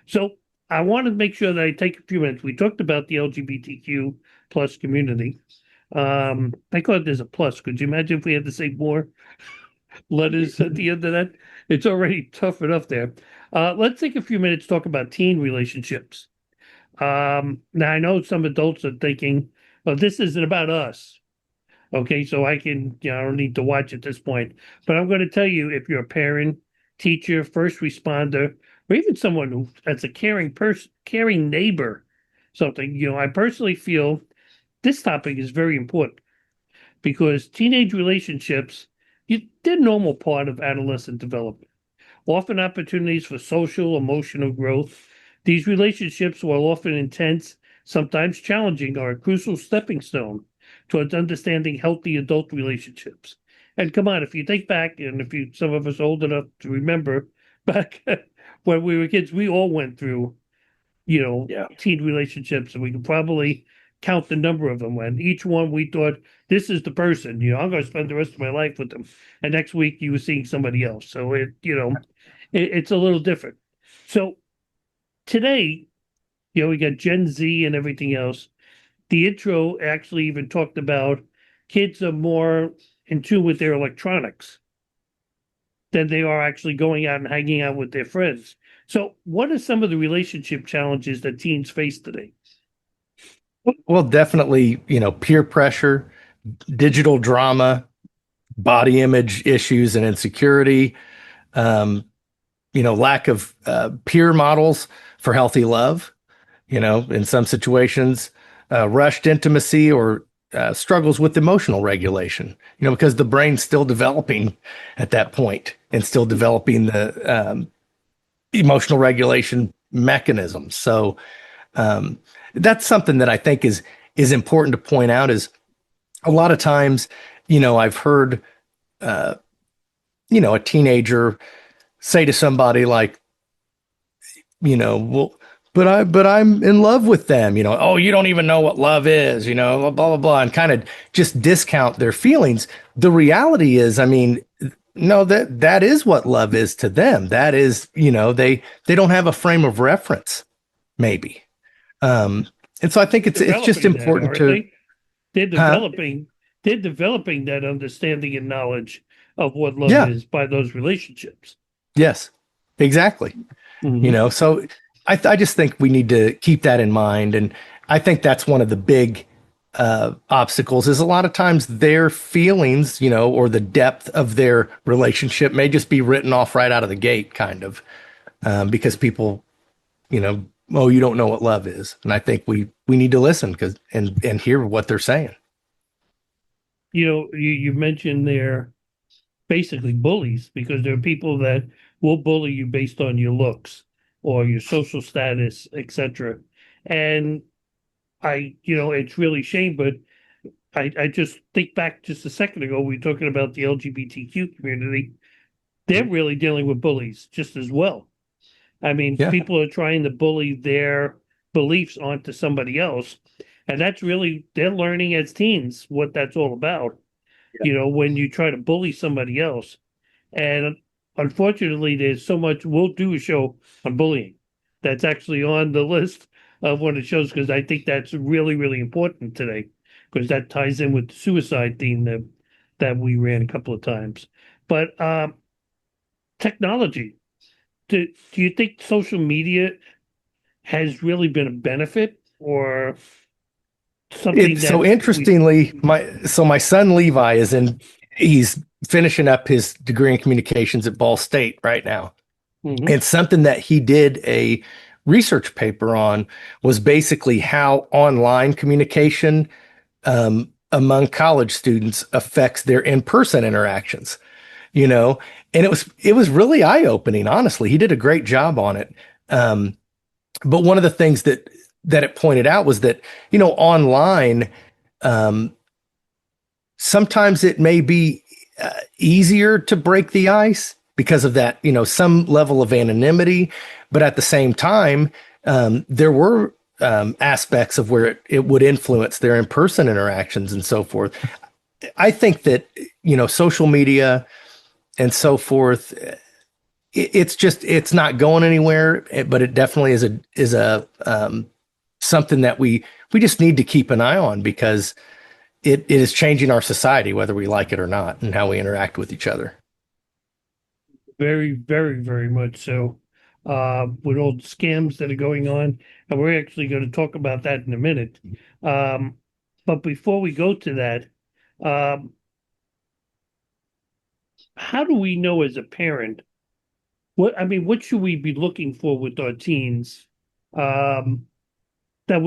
So I want to make sure that I take a few minutes. We talked about the LGBTQ plus community. Thank God there's a plus. Could you imagine if we had to say more letters at the end of that? It's already tough enough there. Let's take a few minutes to talk about teen relationships. Now I know some adults are thinking, well, this isn't about us. Okay, so I don't need to watch at this point. But I'm going to tell you, if you're a parent, teacher, first responder, or even someone that's a caring person, caring neighbor, something, I personally feel this topic is very important because teenage relationships, they're a normal part of adolescent development, often opportunities for social, emotional growth. These relationships, while often intense, sometimes challenging, are a crucial stepping stone towards understanding healthy adult relationships. And come on, if you think back, and if you some of us old enough to remember back when we were kids, we all went through, Yeah. teen relationships, and we can probably count the number of them. When each one we thought this is the person, I'm going to spend the rest of my life with them, and next week you were seeing somebody else. So it's a little different. So today, we got Gen Z and everything else. The intro actually even talked about kids are more in tune with their electronics than they are actually going out and hanging out with their friends. So, what are some of the relationship challenges that teens face today? Well, definitely, peer pressure, digital drama, body image issues and insecurity, um, lack of peer models for healthy love, in some situations, rushed intimacy or struggles with emotional regulation, because the brain's still developing at that point and still developing the emotional regulation mechanisms. So that's something that I think is important to point out is a lot of times, I've heard, a teenager say to somebody like, well, but I'm in love with them, oh, you don't even know what love is, blah, blah, blah, and kind of just discount their feelings. The reality is, I mean, no, that is what love is to them. That is, they don't have a frame of reference, maybe. And so I think it's just Developing that, important aren't to, they? They're huh? developing. They're developing that understanding and knowledge of what love Yeah. is by those relationships. Yes, exactly. So I just think we need to keep that in mind. And I think that's one of the big obstacles is a lot of times their feelings, or the depth of their relationship may just be written off right out of the gate, kind of, because people, oh, you don't know what love is. And I think we need to listen and hear what they're saying. You mentioned they're basically bullies because there are people that will bully you based on your looks or your social status, etc. And it's really shame, but I just think back just a second ago, we were talking about the LGBTQ community. They're really dealing with bullies just as well. I mean, Yeah. people are trying to bully their beliefs onto somebody else. And that's really, they're learning as teens what that's all about. When you try to bully somebody else. And unfortunately, there's so much, we'll do a show on bullying. That's actually on the list of one of the shows because I think that's really, really important today because that ties in with the suicide theme that we ran a couple of times. But technology, do you think social media has really been a benefit or something So that interestingly, my son Levi he's finishing up his degree in communications at Ball State right now. Mhm. And something that he did a research paper on was basically how online communication among college students affects their in-person interactions, and it was really eye-opening, honestly. He did a great job on it. But one of the things that it pointed out was that, online, um, sometimes it may be easier to break the ice because of that, some level of anonymity. But at the same time, there were aspects of where it would influence their in-person interactions and so forth. I think that, social media and so forth, it's not going anywhere, but it definitely is a something that we just need to keep an eye on because it is changing our society, whether we like it or not, and how we interact with each other. very, very, very much so. With all the scams that are going on, and we're actually going to talk about that in a minute. But before we go to that, um, how do we know as a parent what should we be looking for with our teens um, that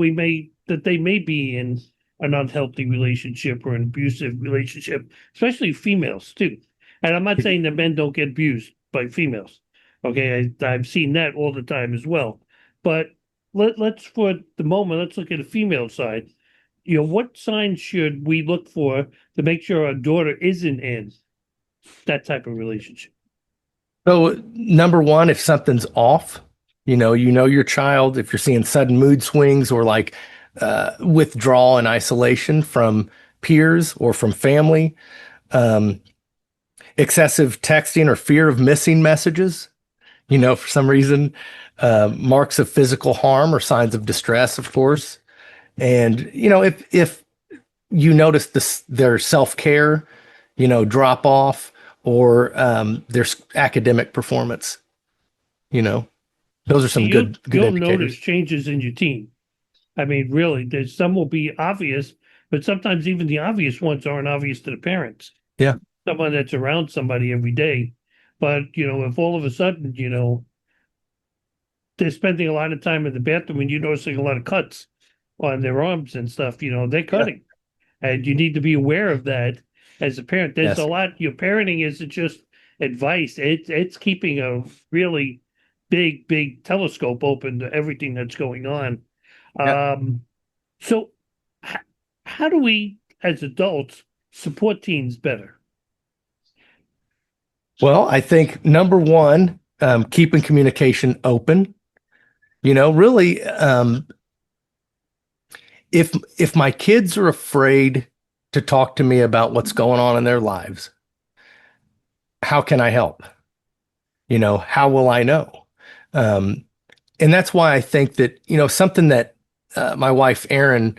they may be in an unhealthy relationship or an abusive relationship, especially females too. And I'm not saying that men don't get abused by females. Okay, I've seen that all the time as well. But let's for the moment, let's look at the female side. What signs should we look for to make sure our daughter isn't in that type of relationship? So, number one, if something's off, your child, if you're seeing sudden mood swings or like withdrawal and isolation from peers or from family, um, excessive texting or fear of missing messages, for some reason, marks of physical harm or signs of distress, of course. And, if you notice their self-care, drop off or their academic performance, those are So some good you'll notice indicators. changes in your team. I mean, really, there's some will be obvious, but sometimes even the obvious ones aren't obvious to the parents. Yeah. Someone that's around somebody every day. But, if all of a sudden, they're spending a lot of time in the bathroom and you're noticing a lot of cuts on their arms and stuff, they're Yeah. cutting. And you need to be aware of that as a parent. There's Yes. a lot, your parenting isn't just advice, it's keeping a really big, big telescope open to everything that's going on. Yeah. So, h- how do we, as adults, support teens better? Well, I think number one, keeping communication open. Really, if my kids are afraid to talk to me about what's going on in their lives, how can I help? How will I know? Um, and that's why I think that, something that my wife, Erin,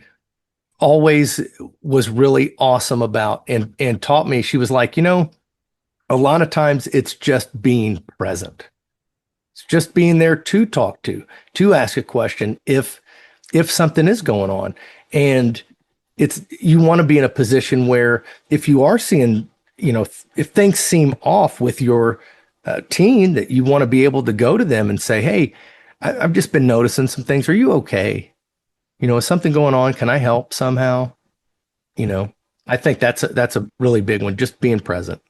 always was really awesome about and taught me, she was like, A lot of times it's just being present. It's just being there to talk to ask a question if something is going on. And you want to be in a position where if you are seeing, if things seem off with your teen, that you want to be able to go to them and say, hey, I've just been noticing some things. Are you okay? Is something going on? Can I help somehow? I think that's a really big one, just being present.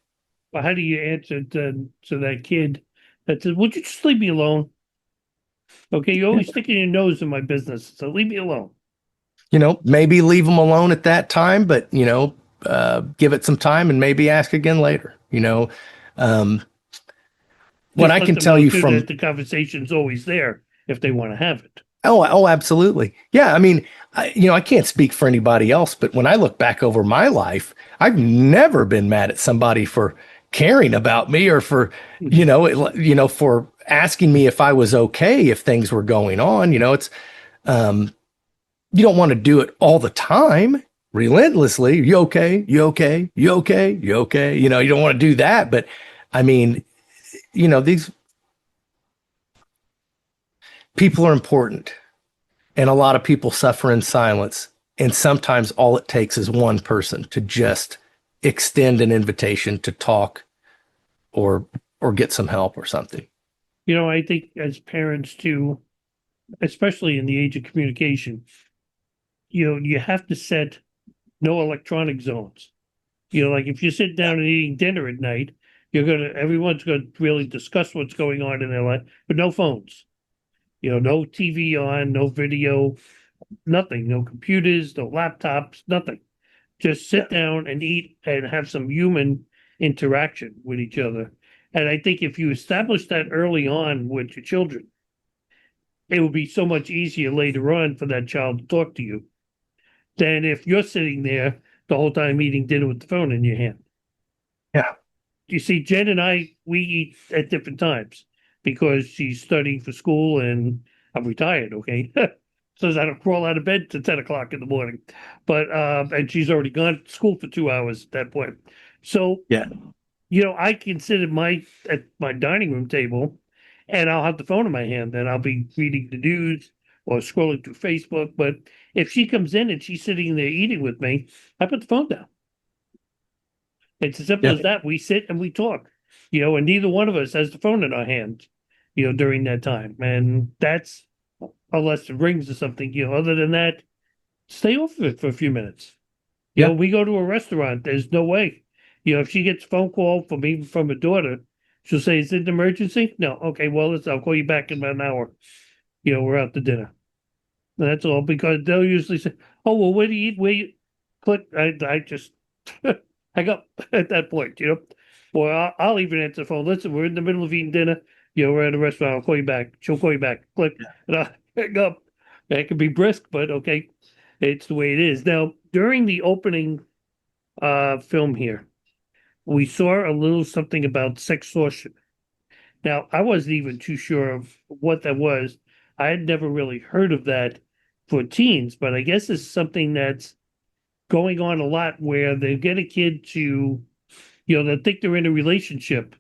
Well, how do you answer to that kid that says, would you just leave me alone? Okay, you're always sticking your nose in my business, so leave me alone. Maybe leave them alone at that time, but, give it some time and maybe ask again later. What Just I let can them tell know you too from, that the conversation's always there if they want to have it. oh, absolutely. Yeah. I mean, I can't speak for anybody else, but when I look back over my life, I've never been mad at somebody for caring about me or for, for asking me if I was okay, if things were going on. You don't want to do it all the time, relentlessly. You okay? You okay? You okay? You okay? You don't want to do that. But I mean, these people are important, and a lot of people suffer in silence. And sometimes all it takes is one person to just extend an invitation to talk or get some help or something. I think as parents too, especially in the age of communication, you have to set no electronic zones. Like if you sit down and eating dinner at night, everyone's gonna really discuss what's going on in their life, but no phones. No TV on, no video, nothing, no computers, no laptops, nothing. Just sit down and eat and have some human interaction with each other. And I think if you establish that early on with your children, it will be so much easier later on for that child to talk to you than if you're sitting there the whole time eating dinner with the phone in your hand. Yeah. You see, Jen and we eat at different times because she's studying for school and I'm retired, okay? So I don't crawl out of bed to 10 o'clock in the morning. But and she's already gone to school for 2 hours at that point. So Yeah. I can sit at my dining room table and I'll have the phone in my hand and I'll be reading the news or scrolling through Facebook. But if she comes in and she's sitting there eating with me, I put the phone down. It's as simple Yeah. as that. We sit and we talk, and neither one of us has the phone in our hands, during that time. And that's unless it rings or something, other than that, stay off of it for a few minutes. Yeah. We go to a restaurant, there's no way. If she gets a phone call from a daughter, she'll say, is it an emergency? No. Okay, well, I'll call you back in about an hour. We're out to dinner. And that's all because they'll usually say, oh, well, where do you eat? Where you click? I just hang up at that point, Or I'll even answer the phone. Listen, we're in the middle of eating dinner. We're at a restaurant. I'll call you back. She'll call you back. Click. And I'll hang up. That can be brisk, but okay. It's the way it is. Now, during the opening film here, we saw a little something about sextortion. Now, I wasn't even too sure of what that was. I had never really heard of that for teens, but I guess it's something that's going on a lot where they get a kid to, they think they're in a relationship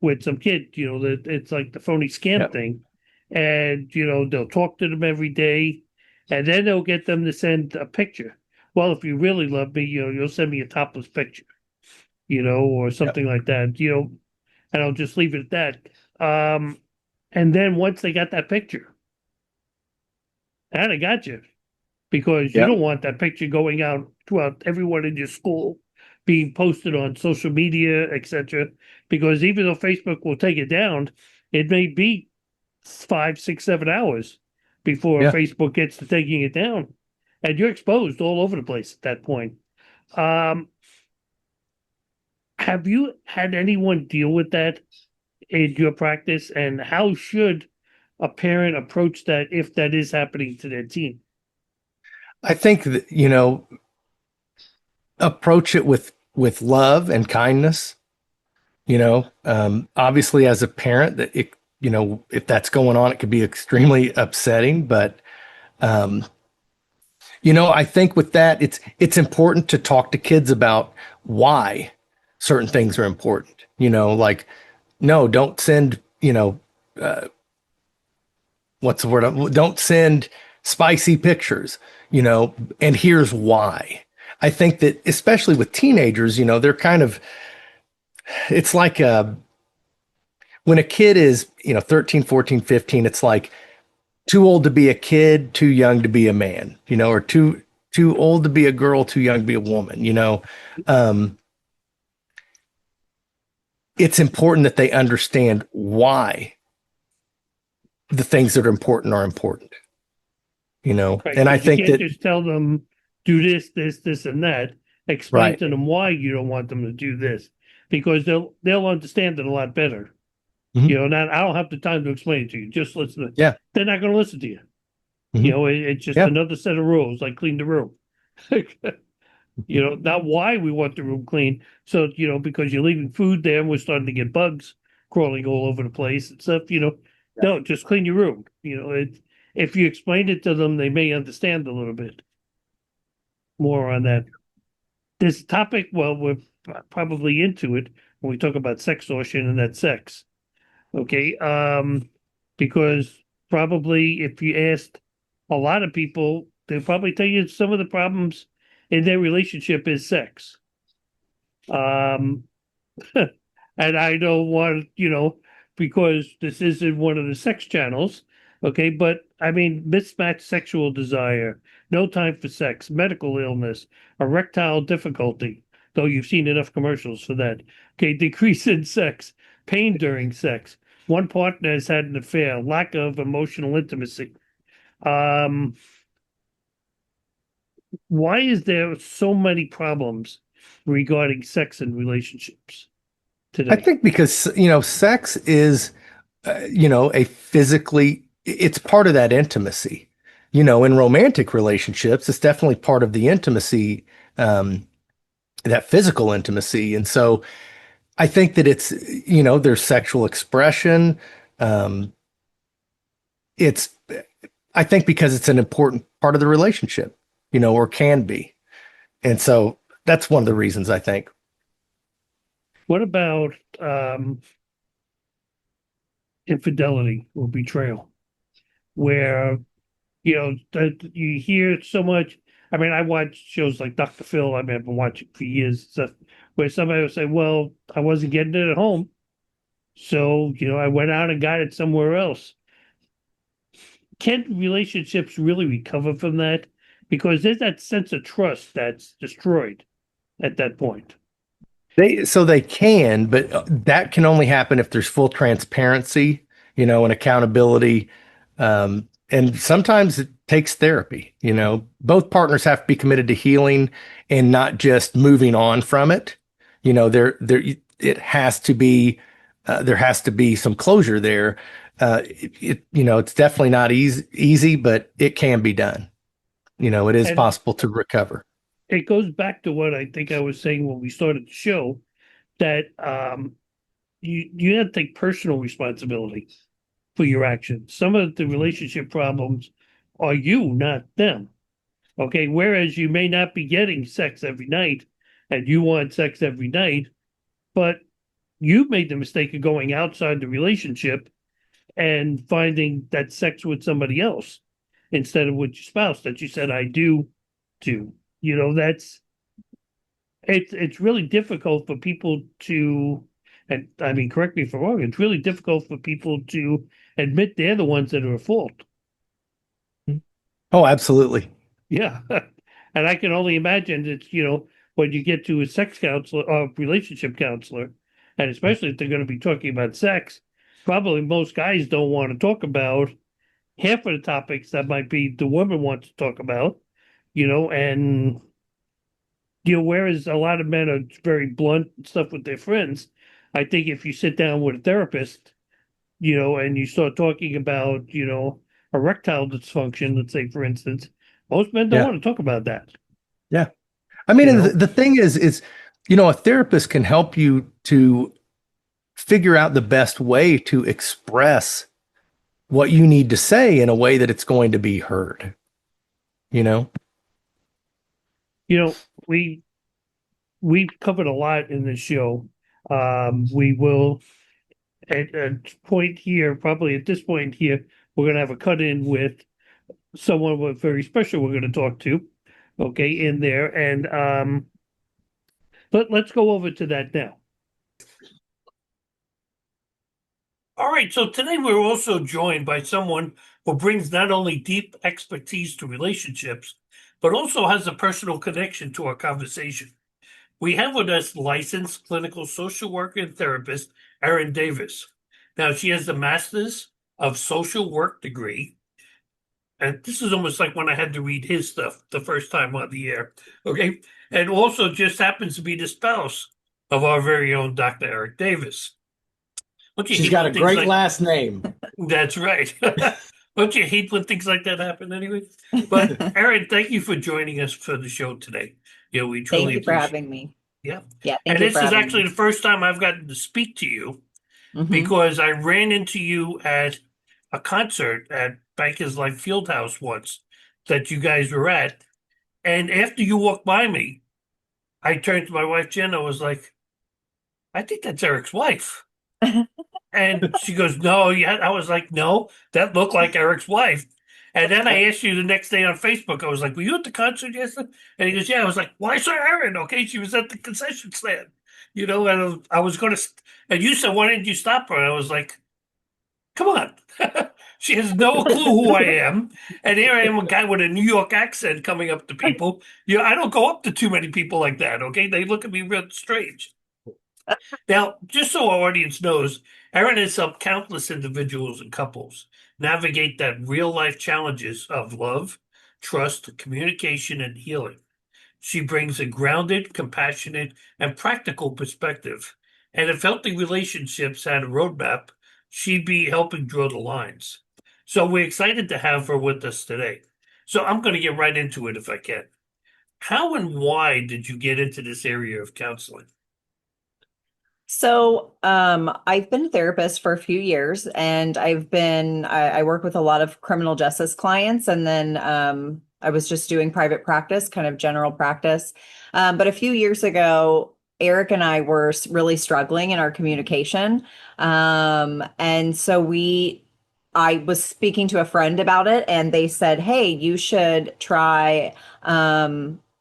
with some kid, that it's like the phony scam Yep. thing. And, they'll talk to them every day and then they'll get them to send a picture. Well, if you really love me, you'll send me a topless picture, or something like that, and I'll just leave it at that. And then once they got that picture, and I got you because you Yep. don't want that picture going out throughout everyone in your school, being posted on social media, etc. Because even though Facebook will take it down, it may be 5, 6, 7 hours before Yeah. Facebook gets to taking it down, and you're exposed all over the place at that point. Have you had anyone deal with that in your practice, and how should a parent approach that if that is happening to their teen? I think that, approach it with love and kindness. Obviously as a parent that if that's going on, it could be extremely upsetting, but I think with that, it's important to talk to kids about why certain things are important. Like, no, don't send, what's the word? Don't send spicy pictures, and here's why. I think that especially with teenagers, they're kind of, it's like when a kid is, 13, 14, 15, it's like too old to be a kid, too young to be a man, or too old to be a girl, too young to be a woman. Um, it's important that they understand why the things that are important, Right, and I because you think can't that, just tell them, do this, and that. Explain right. to them why you don't want them to do this, because they'll understand it a lot better. Mhm. Not I don't have the time to explain it to you. Just listen. Yeah. They're not going to listen to you. Mhm. It's just Yeah. another set of rules, like clean the room. Not why we want the room clean. So, because you're leaving food there and we're starting to get bugs crawling all over the place and stuff, no, just clean your room. If you explain it to them, they may understand a little bit more on that. This topic, well, we're probably into it when we talk about sextortion and that sex. Okay. Because probably if you asked a lot of people, they'll probably tell you some of the problems in their relationship is sex. Um, and I don't want, because this isn't one of the sex channels. Okay. But I mean, mismatched sexual desire, no time for sex, medical illness, erectile difficulty, though you've seen enough commercials for that. Okay. Decrease in sex, pain during sex. One partner has had an affair, lack of emotional intimacy. Um, why is there so many problems regarding sex and relationships I today? think because, sex is, a physically, it's part of that intimacy. In romantic relationships, it's definitely part of the intimacy, that physical intimacy. And so I think that it's, there's sexual expression. Um, it's, I think because it's an important part of the relationship, or can be. And so that's one of the reasons I think. What about um, infidelity or betrayal, where that you hear so much? I mean, I watch shows like Dr. Phil. I mean, I've been watching for years, stuff where somebody will say, "Well, I wasn't getting it at home, so I went out and got it somewhere else." Can relationships really recover from that? Because there's that sense of trust that's destroyed at that point. They can, but that can only happen if there's full transparency, and accountability. And sometimes it takes therapy. Both partners have to be committed to healing and not just moving on from it. It has to be, there has to be some closure there. It's definitely not easy, but it can be done. It is And possible to recover. it goes back to what I think I was saying when we started the show, that you have to take personal responsibility for your actions. Some of the relationship problems are you, not them. Okay. Whereas you may not be getting sex every night and you want sex every night, but you made the mistake of going outside the relationship and finding that sex with somebody else instead of with your spouse that you said, I do to. That's it's really difficult for people to, and I mean, correct me if I'm wrong, it's really difficult for people to admit they're the ones that are at fault. Oh, absolutely. Yeah. And I can only imagine that, when you get to a sex counselor or relationship counselor, and especially if they're going to be talking about sex, probably most guys don't want to talk about half of the topics that might be the woman wants to talk about, and whereas a lot of men are very blunt and stuff with their friends, I think if you sit down with a therapist, and you start talking about, erectile dysfunction, let's say, for instance, most men don't Yeah. want to talk about that, Yeah. I mean, you and the, know? the thing is, a therapist can help you to figure out the best way to express what you need to say in a way that it's going to be heard, you know? You know, we we've covered a lot in this show. We will at a point here, probably at this point here, we're going to have a cut in with someone very special we're going to talk to, okay, in there. And let's go over to that now. All right, so today we're also joined by someone who brings not only deep expertise to relationships, but also has a personal connection to our conversation. We have with us licensed clinical social worker and therapist, Erin Davis. Now, she has the Master's of Social Work degree. And this is almost like when I had to read his stuff the first time on the air. Okay. And also just happens to be the spouse of our very own Dr. Eric Davis. She's got a great last name. That's right. Don't you hate when things like that happen anyway? But Erin, thank you for joining us for the show today. We truly Thank you for having me. Yeah. Yeah. And this is actually the first time I've gotten to speak to you because I ran into you at a concert at Bankers Life Fieldhouse once that you guys were at. And after you walked by me, I turned to my wife, Jen. I was like, I think that's Eric's wife. And she goes, no, yeah. I was like, no, that looked like Eric's wife. And then I asked you the next day on Facebook, I was like, were you at the concert yesterday? And he goes, yeah. I was like, why saw Erin? Okay, she was at the concession stand, and I was going to, and you said, why didn't you stop her? And I was like, come on. She has no clue who I am. And here I am, a guy with a New York accent coming up to people. I don't go up to too many people like that, okay? They look at me real strange. Now, just so our audience knows, Erin has helped countless individuals and couples navigate that real-life challenges of love, trust, communication, and healing. She brings a grounded, compassionate, and practical perspective. And if healthy relationships had a roadmap, she'd be helping draw the lines. So we're excited to have her with us today. So I'm going to get right into it if I can. How and why did you get into this area of counseling? So, I've been a therapist for a few years, and I work with a lot of criminal justice clients, and then I was just doing private practice, kind of general practice. But a few years ago, Eric and I were really struggling in our communication. And so I was speaking to a friend about it, and they said, hey, you should try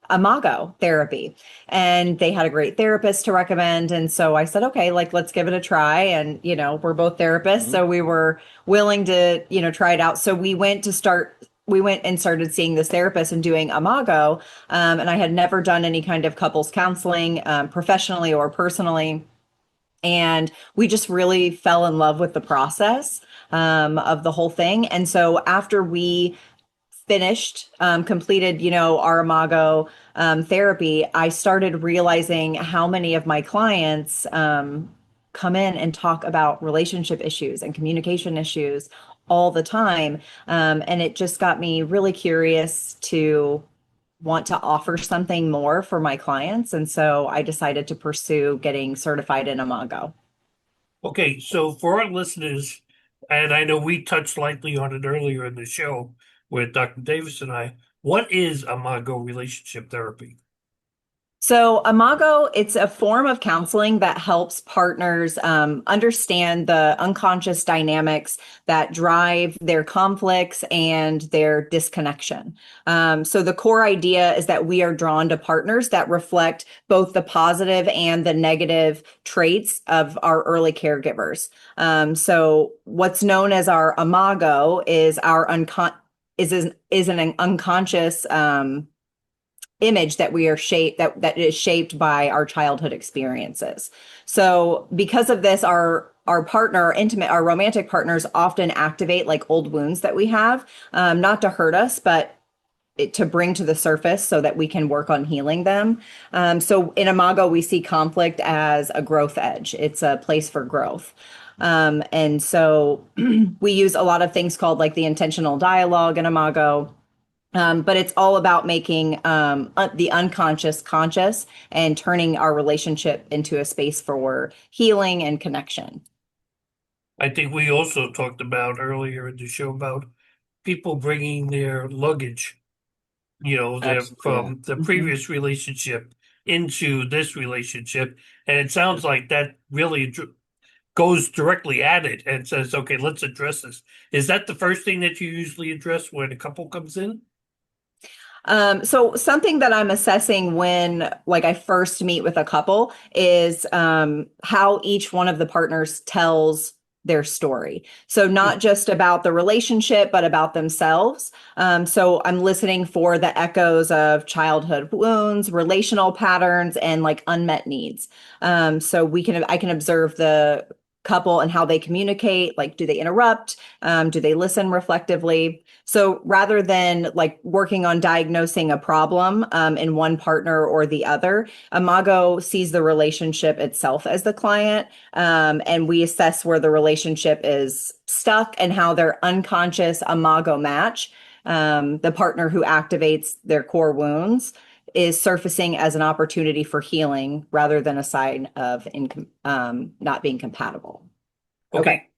Imago therapy. And they had a great therapist to recommend. And so I said, okay, let's give it a try. And, we're both therapists, so we were willing to, try it out. So we went and started seeing this therapist and doing Imago. And I had never done any kind of couples counseling, professionally or personally. And we just really fell in love with the process of the whole thing. And so after we finished, completed, our Imago therapy, I started realizing how many of my clients come in and talk about relationship issues and communication issues all the time. And it just got me really curious to want to offer something more for my clients. And so I decided to pursue getting certified in Imago. Okay, so for our listeners, and I know we touched lightly on it earlier in the show with Dr. Davis and I, what is Imago relationship therapy? So Imago, it's a form of counseling that helps partners understand the unconscious dynamics that drive their conflicts and their disconnection. So the core idea is that we are drawn to partners that reflect both the positive and the negative traits of our early caregivers. So what's known as our Imago is is an unconscious image that we are shaped that is shaped by our childhood experiences. So because of this, our partner, our romantic partners often activate old wounds that we have, not to hurt us, but to bring to the surface so that we can work on healing them. So in Imago, we see conflict as a growth edge. It's a place for growth. And so we use a lot of things called the intentional dialogue in Imago. But it's all about making the unconscious conscious and turning our relationship into a space for healing and connection. I think we also talked about earlier in the show about people bringing their luggage, from the previous relationship into this relationship. And it sounds like that really goes directly at it and says, okay, let's address this. Is that the first thing that you usually address when a couple comes in? So something that I'm assessing when like I first meet with a couple is how each one of the partners tells their story. So not just about the relationship, but about themselves. So I'm listening for the echoes of childhood wounds, relational patterns, and like unmet needs. So I can observe the couple and how they communicate. Like, do they interrupt? Do they listen reflectively? So rather than like working on diagnosing a problem in one partner or the other, Imago sees the relationship itself as the client, and we assess where the relationship is stuck and how their unconscious Imago match, the partner who activates their core wounds, is surfacing as an opportunity for healing rather than a sign of not being compatible. Okay.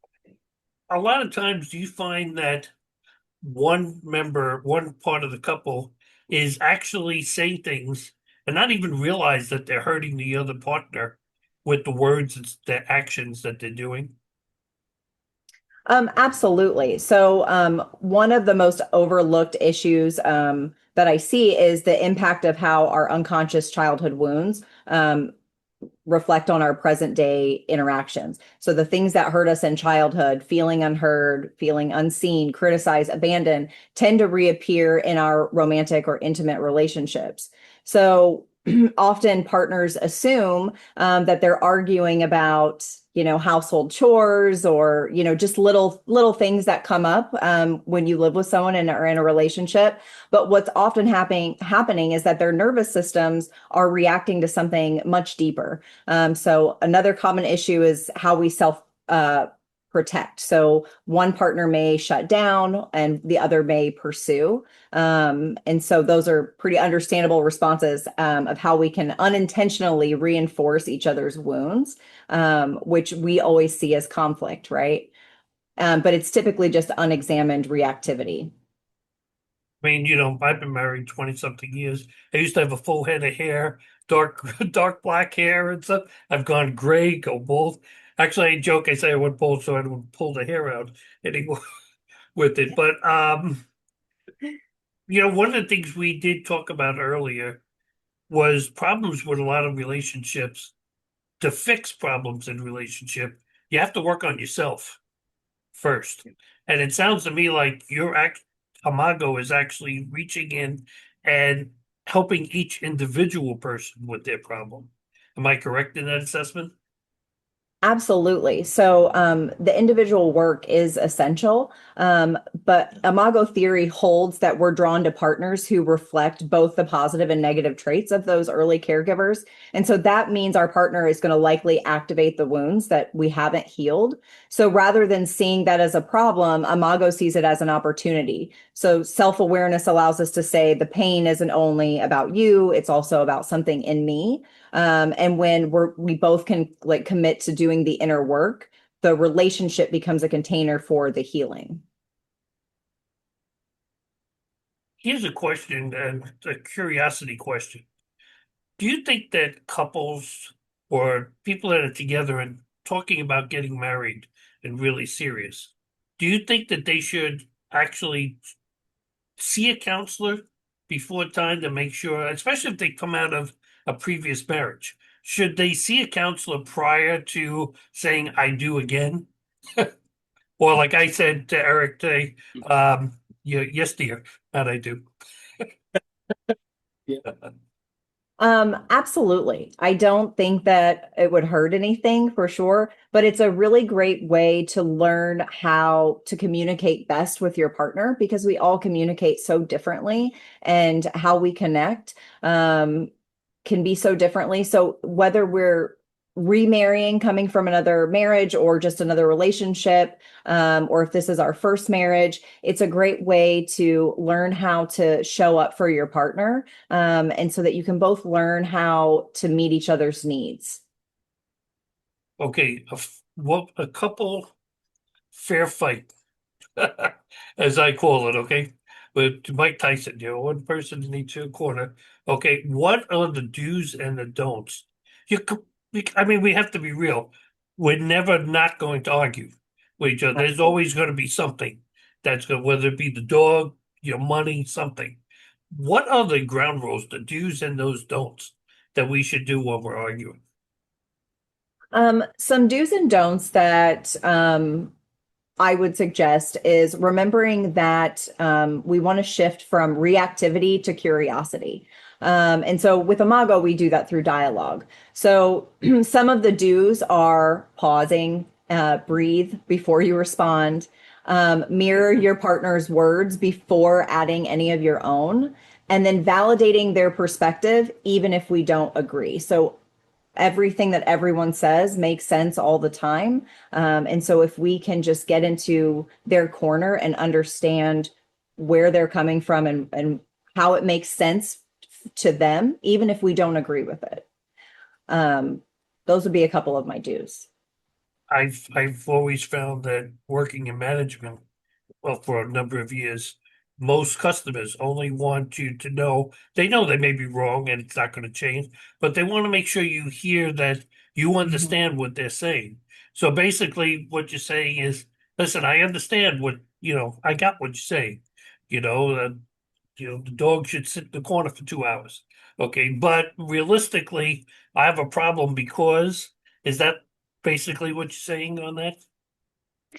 A lot of times do you find that one part of the couple is actually saying things and not even realize that they're hurting the other partner with the words and the actions that they're doing? Absolutely. So, one of the most overlooked issues that I see is the impact of how our unconscious childhood wounds reflect on our present day interactions. So, the things that hurt us in childhood, feeling unheard, feeling unseen, criticized, abandoned, tend to reappear in our romantic or intimate relationships. So, often partners assume that they're arguing about household chores or just little things that come up when you live with someone and are in a relationship. But what's often happening is that their nervous systems are reacting to something much deeper. So another common issue is how we self protect. So one partner may shut down and the other may pursue. And so those are pretty understandable responses of how we can unintentionally reinforce each other's wounds, which we always see as conflict, right? But it's typically just unexamined reactivity. I mean, I've been married 20 something years. I used to have a full head of hair, dark black hair and stuff. I've gone gray, go bald. Actually, I joke, I say I went bald so I would pull the hair out anymore with it. But one of the things we did talk about earlier was problems with a lot of relationships. To fix problems in relationship, you have to work on yourself first. And it sounds to me like Imago is actually reaching in and helping each individual person with their problem. Am I correct in that assessment? Absolutely. So the individual work is essential, but Imago theory holds that we're drawn to partners who reflect both the positive and negative traits of those early caregivers. And so that means our partner is going to likely activate the wounds that we haven't healed. So rather than seeing that as a problem, Imago sees it as an opportunity. So self-awareness allows us to say the pain isn't only about you, it's also about something in me. And when we both can like commit to doing the inner work, the relationship becomes a container for the healing. Here's a question, a curiosity question. Do you think that couples or people that are together and talking about getting married and really serious, do you think that they should actually see a counselor before time to make sure, especially if they come out of a previous marriage? Should they see a counselor prior to saying "I do" again? Or like I said to Eric today, yes, dear, and I do. Yeah. Absolutely. I don't think that it would hurt anything for sure, but it's a really great way to learn how to communicate best with your partner because we all communicate so differently and how we connect can be so differently. So whether we're remarrying, coming from another marriage or just another relationship, or if this is our first marriage, it's a great way to learn how to show up for your partner, and so that you can both learn how to meet each other's needs. Okay, a couple fair fight, as I call it. Okay, But Mike Tyson, one person in each corner. Okay, what are the do's and the don'ts? I mean, we have to be real. We're never not going to argue with each other. There's always going to be something that's going, whether it be the dog, your money, something. What are the ground rules, the do's and those don'ts that we should do when we're arguing? Some do's and don'ts that I would suggest is remembering that we want to shift from reactivity to curiosity. And so with Imago, we do that through dialogue. So some of the do's are pausing, breathe before you respond, mirror your partner's words before adding any of your own, and then validating their perspective, even if we don't agree. So everything that everyone says makes sense all the time. And so if we can just get into their corner and understand where they're coming from and how it makes sense to them, even if we don't agree with it. Those would be a couple of my do's. I've always found that working in management, well, for a number of years, most customers only want you to know, they know they may be wrong and it's not going to change, but they want to make sure you hear that you understand what they're saying. So basically what you're saying is, listen, I understand what, I got what you're saying. The dog should sit in the corner for 2 hours. Okay, but realistically, I have a problem because, is that basically what you're saying on that?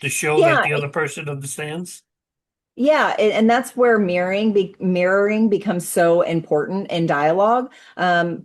To show that the other person understands? Yeah, and that's where mirroring becomes so important in dialogue,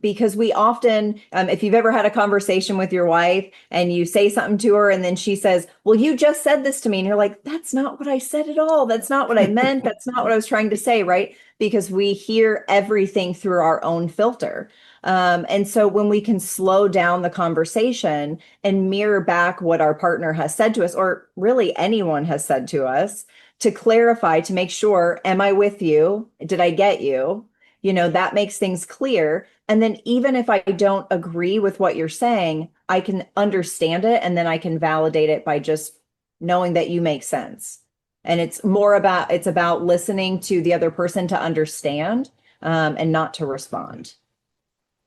because we often, if you've ever had a conversation with your wife and you say something to her and then she says, well, you just said this to me. And you're like, that's not what I said at all. That's not what I meant. That's not what I was trying to say, right? Because we hear everything through our own filter. And so when we can slow down the conversation and mirror back what our partner has said to us, or really anyone has said to us, to clarify, to make sure, am I with you? Did I get you? That makes things clear. And then even if I don't agree with what you're saying, I can understand it and then I can validate it by just knowing that you make sense. And it's about listening to the other person to understand, and not to respond.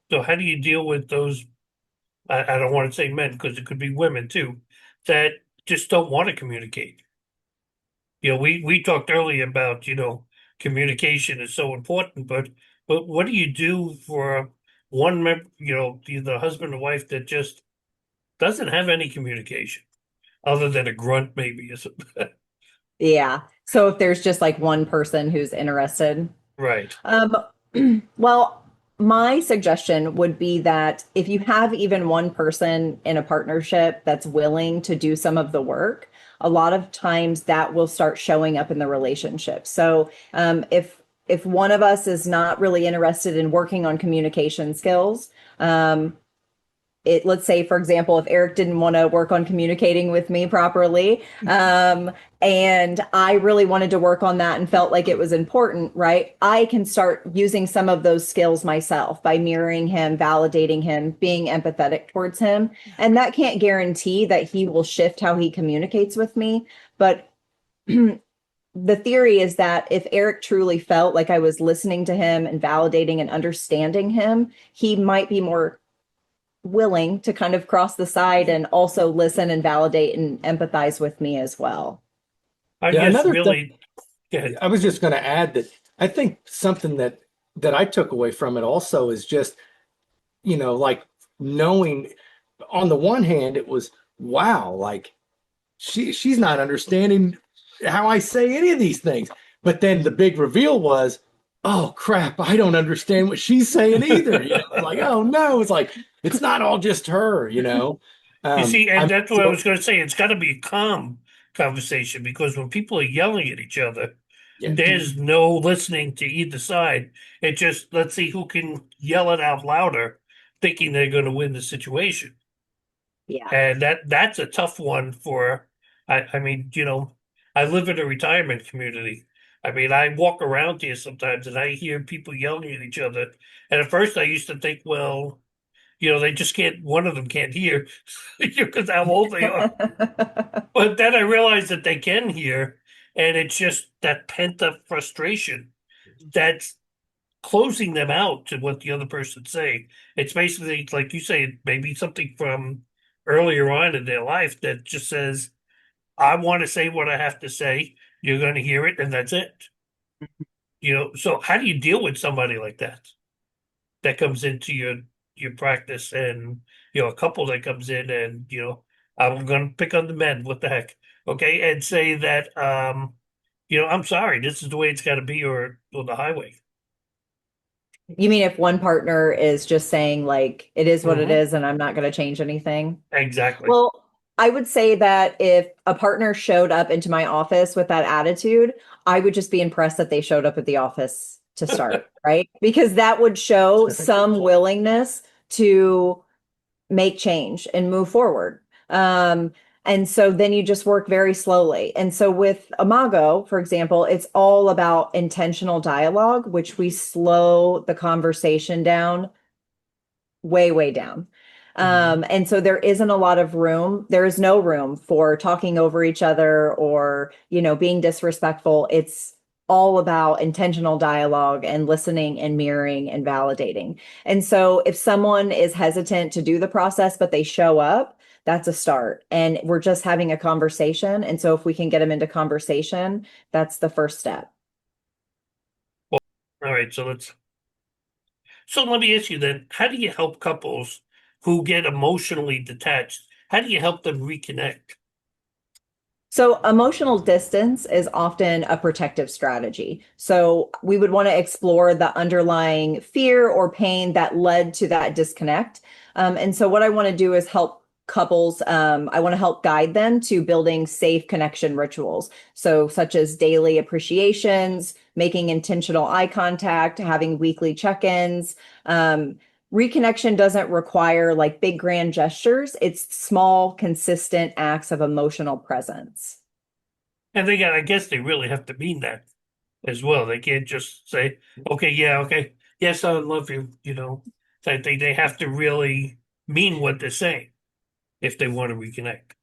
So how do you deal with those? I don't want to say men because it could be women too, that just don't want to communicate. We talked earlier about, communication is so important, but what do you do for one member, the husband or wife that just doesn't have any communication other than a grunt maybe? Yeah. So if there's just like one person who's interested. Right. Well, my suggestion would be that if you have even one person in a partnership that's willing to do some of the work, a lot of times that will start showing up in the relationship. So if one of us is not really interested in working on communication skills, let's say, for example, if Eric didn't want to work on communicating with me properly, and I really wanted to work on that and felt like it was important, right? I can start using some of those skills myself by mirroring him, validating him, being empathetic towards him. And that can't guarantee that he will shift how he communicates with me. But the theory is that if Eric truly felt like I was listening to him and validating and understanding him, he might be more willing to kind of cross the side and also listen and validate and empathize with me as well. I was just going to add that I think something that I took away from it also is just, like knowing on the one hand, it was, wow, like she's not understanding how I say any of these things. But then the big reveal was, oh crap, I don't understand what she's saying either. Like, oh no, it's like, it's not all just her, You see, and that's what I was going to say. It's got to be a calm conversation, because when people are yelling at each other, there's no listening to either side. It just, let's see who can yell it out louder, thinking they're going to win the situation. Yeah. And that's a tough one for, I mean, I live in a retirement community. I mean, I walk around here sometimes and I hear people yelling at each other. And at first I used to think, well, they just can't, one of them can't hear because how old they are. But then I realized that they can hear, And it's just that pent up frustration that's closing them out to what the other person's saying. It's basically, like you say, maybe something from earlier on in their life that just says, I want to say what I have to say. You're going to hear it, and that's it. So how do you deal with somebody like that comes into your practice, and a couple that comes in, and I'm going to pick on the men. What the heck? Okay, and say that I'm sorry, this is the way it's got to be, or the highway. You mean if one partner is just saying like it is what it Mhm. is and I'm not going to change anything? Exactly. Well, I would say that if a partner showed up into my office with that attitude, I would just be impressed that they showed up at the office to start, right? Because that would show some willingness to make change and move forward. And so then you just work very slowly. And so with Imago, for example, it's all about intentional dialogue, which we slow the conversation down way, way down. And so there isn't a lot of room. There is no room for talking over each other or, being disrespectful. It's all about intentional dialogue and listening and mirroring and validating. And so if someone is hesitant to do the process, but they show up, that's a start. And we're just having a conversation. And so if we can get them into conversation, that's the first step. All right, so let me ask you then, how do you help couples who get emotionally detached? How do you help them reconnect? So, emotional distance is often a protective strategy. So, we would want to explore the underlying fear or pain that led to that disconnect. And so, what I want to do is help couples, I want to help guide them to building safe connection rituals. So, such as daily appreciations, making intentional eye contact, having weekly check ins. Reconnection doesn't require like big grand gestures. It's small, consistent acts of emotional presence. And I guess they really have to mean that as well. They can't just say, okay, yeah, okay, yes, I love you, they have to really mean what they're saying if they want to reconnect.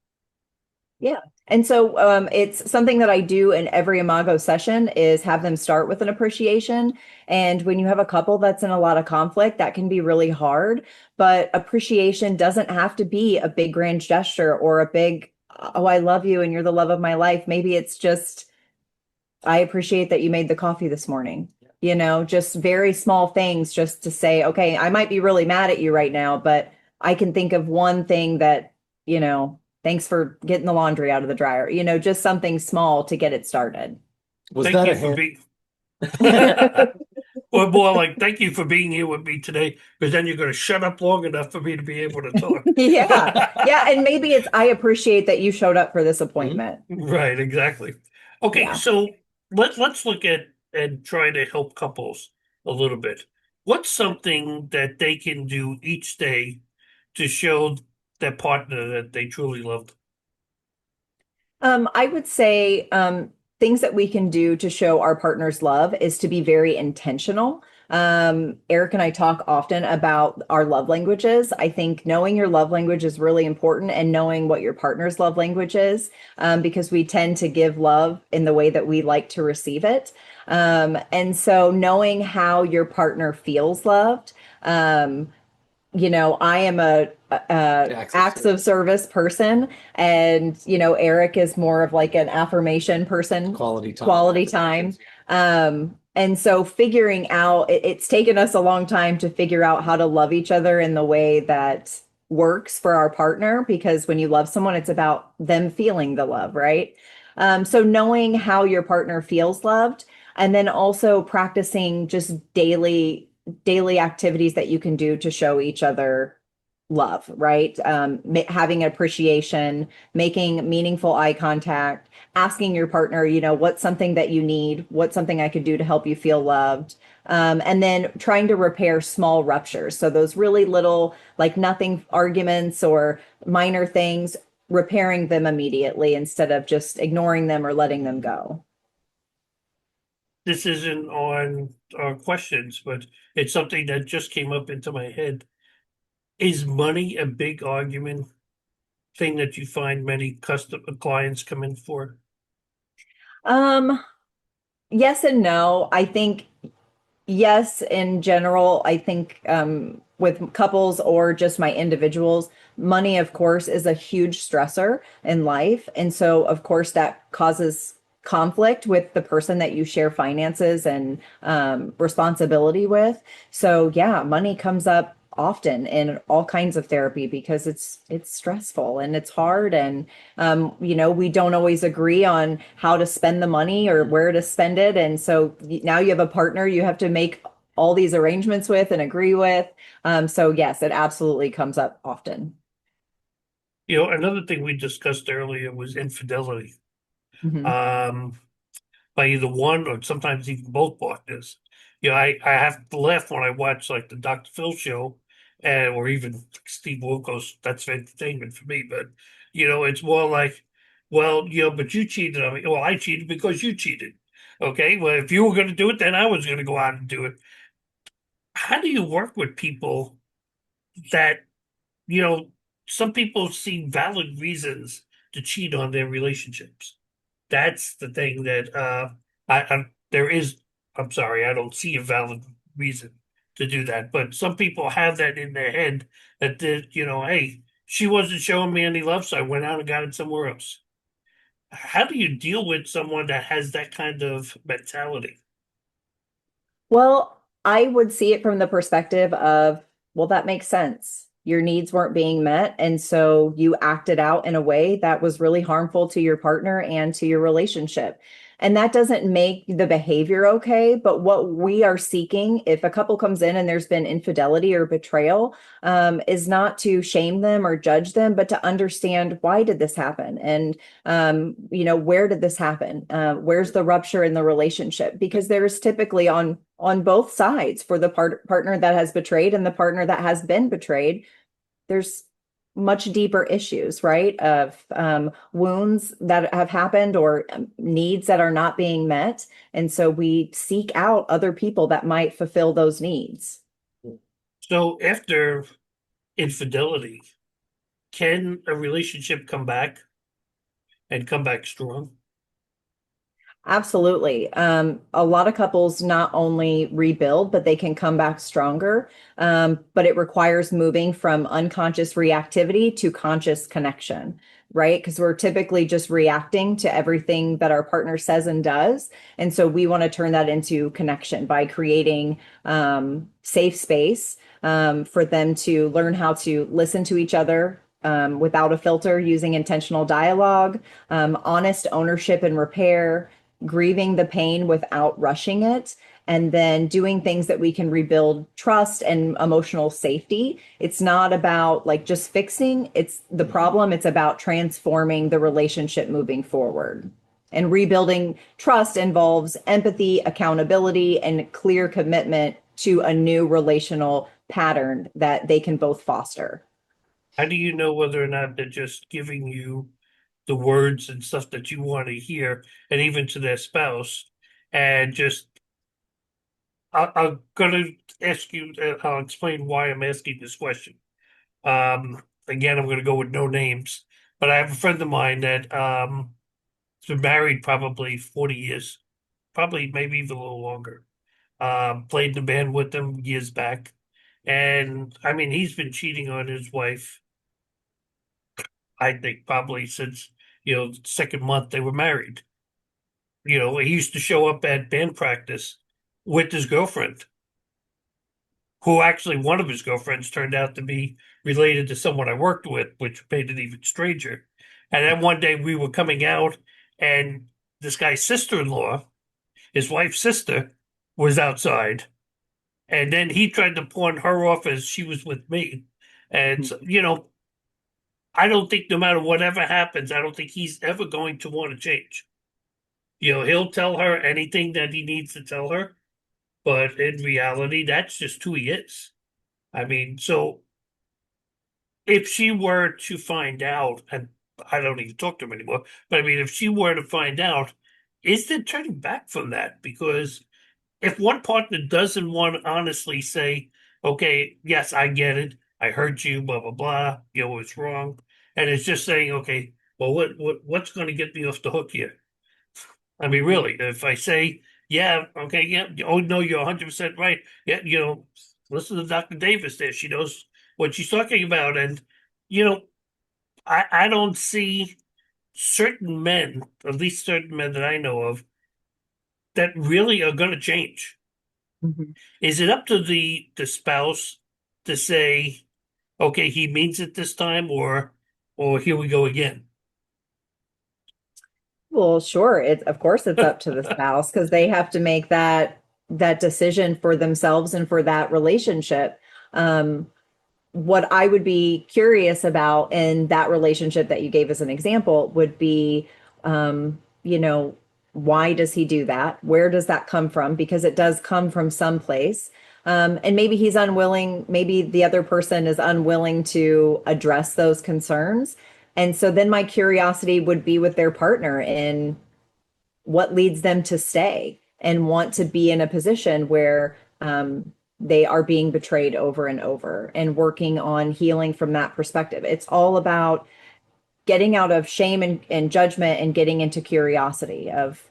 Yeah. And so it's something that I do in every Imago session is have them start with an appreciation. And when you have a couple that's in a lot of conflict, that can be really hard. But appreciation doesn't have to be a big grand gesture or a big, oh, I love you and you're the love of my life. Maybe it's just, I appreciate that you made the coffee this morning. Just very small things just to say, okay, I might be really mad at you right now, but I can think of one thing that, thanks for getting the laundry out of the dryer, just something small to get it started. Was Thank that you a for hand? being, or more like, thank you for being here with me today, because then you're going to shut up long enough for me to be able to talk. Yeah. Yeah. And maybe it's, I appreciate that you showed up for this appointment. Right, exactly. Okay, Yeah. so let's look at and try to help couples a little bit. What's something that they can do each day to show their partner that they truly love them? I would say things that we can do to show our partner's love is to be very intentional. Eric and I talk often about our love languages. I think knowing your love language is really important and knowing what your partner's love language is, because we tend to give love in the way that we like to receive it. And so knowing how your partner feels loved. I am a acts of service person, and Eric is more of like an affirmation person, Quality time. quality time. And so figuring out it's taken us a long time to figure out how to love each other in the way that works for our partner, because when you love someone, it's about them feeling the love, right? So knowing how your partner feels loved, and then also practicing just daily activities that you can do to show each other love, right? Having appreciation, making meaningful eye contact, asking your partner, what's something that you need? What's something I could do to help you feel loved? And then trying to repair small ruptures. So those really little, like nothing arguments or minor things, repairing them immediately instead of just ignoring them or letting them go. This isn't on our questions, but it's something that just came up into my head. Is money a big argument thing that you find many custom clients come in for? Um, yes and no. I think yes, in general, I think with couples or just my individuals, money, of course, is a huge stressor in life. And so, of course, that causes conflict with the person that you share finances and responsibility with. So, yeah, money comes up often in all kinds of therapy because it's stressful and it's hard and we don't always agree on how to spend the money or where to spend it. And so now you have a partner you have to make all these arrangements with and agree with. So yes, it absolutely comes up often. Another thing we discussed earlier was infidelity. Mhm. Um, by either one or sometimes even both partners. I have to laugh when I watch like the Dr. Phil show and or even Steve Wilkos. That's entertainment for me. But it's more like, well, but you cheated on me. Well, I cheated because you cheated. Okay, well, if you were going to do it, then I was going to go out and do it. How do you work with people that, you know, some people see valid reasons to cheat on their relationships? That's the thing that there is. I'm sorry, I don't see a valid reason to do that. But some people have that in their head that hey, she wasn't showing me any love, so I went out and got it somewhere else. How do you deal with someone that has that kind of mentality? Well, I would see it from the perspective of, well, that makes sense. Your needs weren't being met. And so you acted out in a way that was really harmful to your partner and to your relationship. And that doesn't make the behavior okay. But what we are seeking, if a couple comes in and there's been infidelity or betrayal, is not to shame them or judge them, but to understand why did this happen? And where did this happen? Where's the rupture in the relationship? Because there's typically on both sides for the partner that has betrayed and the partner that has been betrayed, there's much deeper issues, right? Of wounds that have happened or needs that are not being met. And so we seek out other people that might fulfill those needs. So after infidelity, can a relationship come back and come back strong? Absolutely. A lot of couples not only rebuild, but they can come back stronger. But it requires moving from unconscious reactivity to conscious connection, right? Because we're typically just reacting to everything that our partner says and does. And so we want to turn that into connection by creating safe space for them to learn how to listen to each other. Without a filter, using intentional dialogue, honest ownership and repair, grieving the pain without rushing it, and then doing things that we can rebuild trust and emotional safety. It's not about like just fixing it's the problem, it's about transforming the relationship moving forward. And rebuilding trust involves empathy, accountability, and clear commitment to a new relational pattern that they can both foster. How do you know whether or not they're just giving you the words and stuff that you want to hear, and even to their spouse, and just I'm gonna ask you. I'll explain why I'm asking this question. Again, I'm gonna go with no names, but I have a friend of mine that has been married probably 40 years, probably maybe even a little longer. Played in the band with them years back, and I mean he's been cheating on his wife. I think probably since second month they were married. He used to show up at band practice with his girlfriend, who actually one of his girlfriends turned out to be related to someone I worked with, which made it even stranger. And then one day we were coming out, and this guy's sister-in-law, his wife's sister, was outside. And then he tried to pawn her off as she was with me. And, so, I don't think no matter whatever happens, I don't think he's ever going to want to change. He'll tell her anything that he needs to tell her, but in reality, that's just who he is. I mean, so if she were to find out, and I don't even talk to him anymore, but I mean, if she were to find out, is there turning back from that? Because if one partner doesn't want to honestly say, okay, yes, I get it, I hurt you, blah blah blah, it's wrong, and it's just saying, okay, well, what's going to get me off the hook here? I mean, really, if I say, yeah, okay, yeah, oh no, you're 100% right. Yeah, listen to Dr. Davis there. She knows what she's talking about. And, you know, I don't see certain men, at least certain men that I know of, that really are going to change. Mhm. Is it up to the spouse to say, okay, he means it this time, or here we go again? Well, sure. Of course it's up to the spouse because they have to make that decision for themselves and for that relationship. Um, what I would be curious about in that relationship that you gave as an example would be, you know, why does he do that? Where does that come from? Because it does come from someplace. And maybe he's unwilling, maybe the other person is unwilling to address those concerns. And so then my curiosity would be with their partner in what leads them to stay and want to be in a position where they are being betrayed over and over and working on healing from that perspective. It's all about getting out of shame and judgment and getting into curiosity of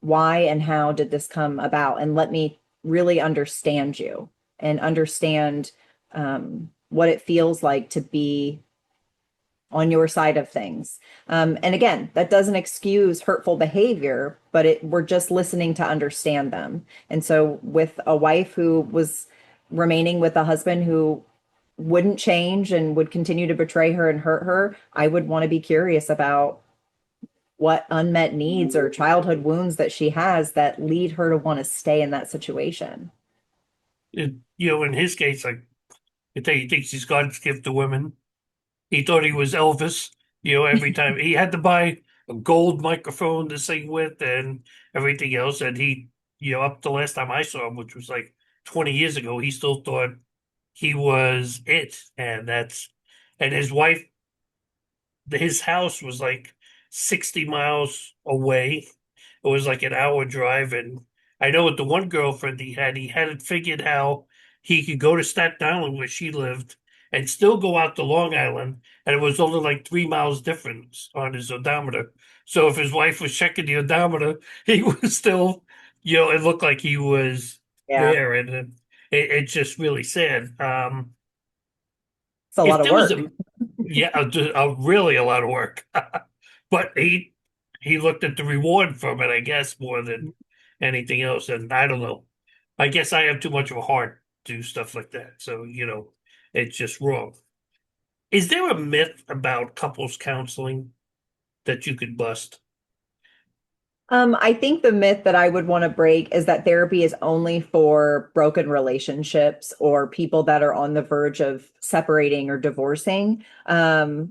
why and how did this come about, and let me really understand you and understand what it feels like to be on your side of things. And again, that doesn't excuse hurtful behavior, but we're just listening to understand them. And so, with a wife who was remaining with a husband who wouldn't change and would continue to betray her and hurt her, I would want to be curious about what unmet needs or childhood wounds that she has that lead her to want to stay in that situation. In his case, like I think he thinks he's God's gift to women. He thought he was Elvis. Every time he had to buy a gold microphone to sing with and everything else. And he, up the last time I saw him, which was like 20 years ago, he still thought he was it. And his wife, his house was like 60 miles away. It was like an hour drive. And I know with the one girlfriend he hadn't figured how he could go to Staten Island where she lived and still go out to Long Island. And it was only like 3 miles difference on his odometer. So if his wife was checking the odometer, he was still, it looked like he was Yeah, there. And it's just really sad. it's a If lot of there was work. yeah, really a lot of work. But he looked at the reward from it, I guess, more than anything else. And I don't know. I guess I have too much of a heart to do stuff like that. So, it's just wrong. Is there a myth about couples counseling that you could bust? I think the myth that I would want to break is that therapy is only for broken relationships or people that are on the verge of separating or divorcing. Eric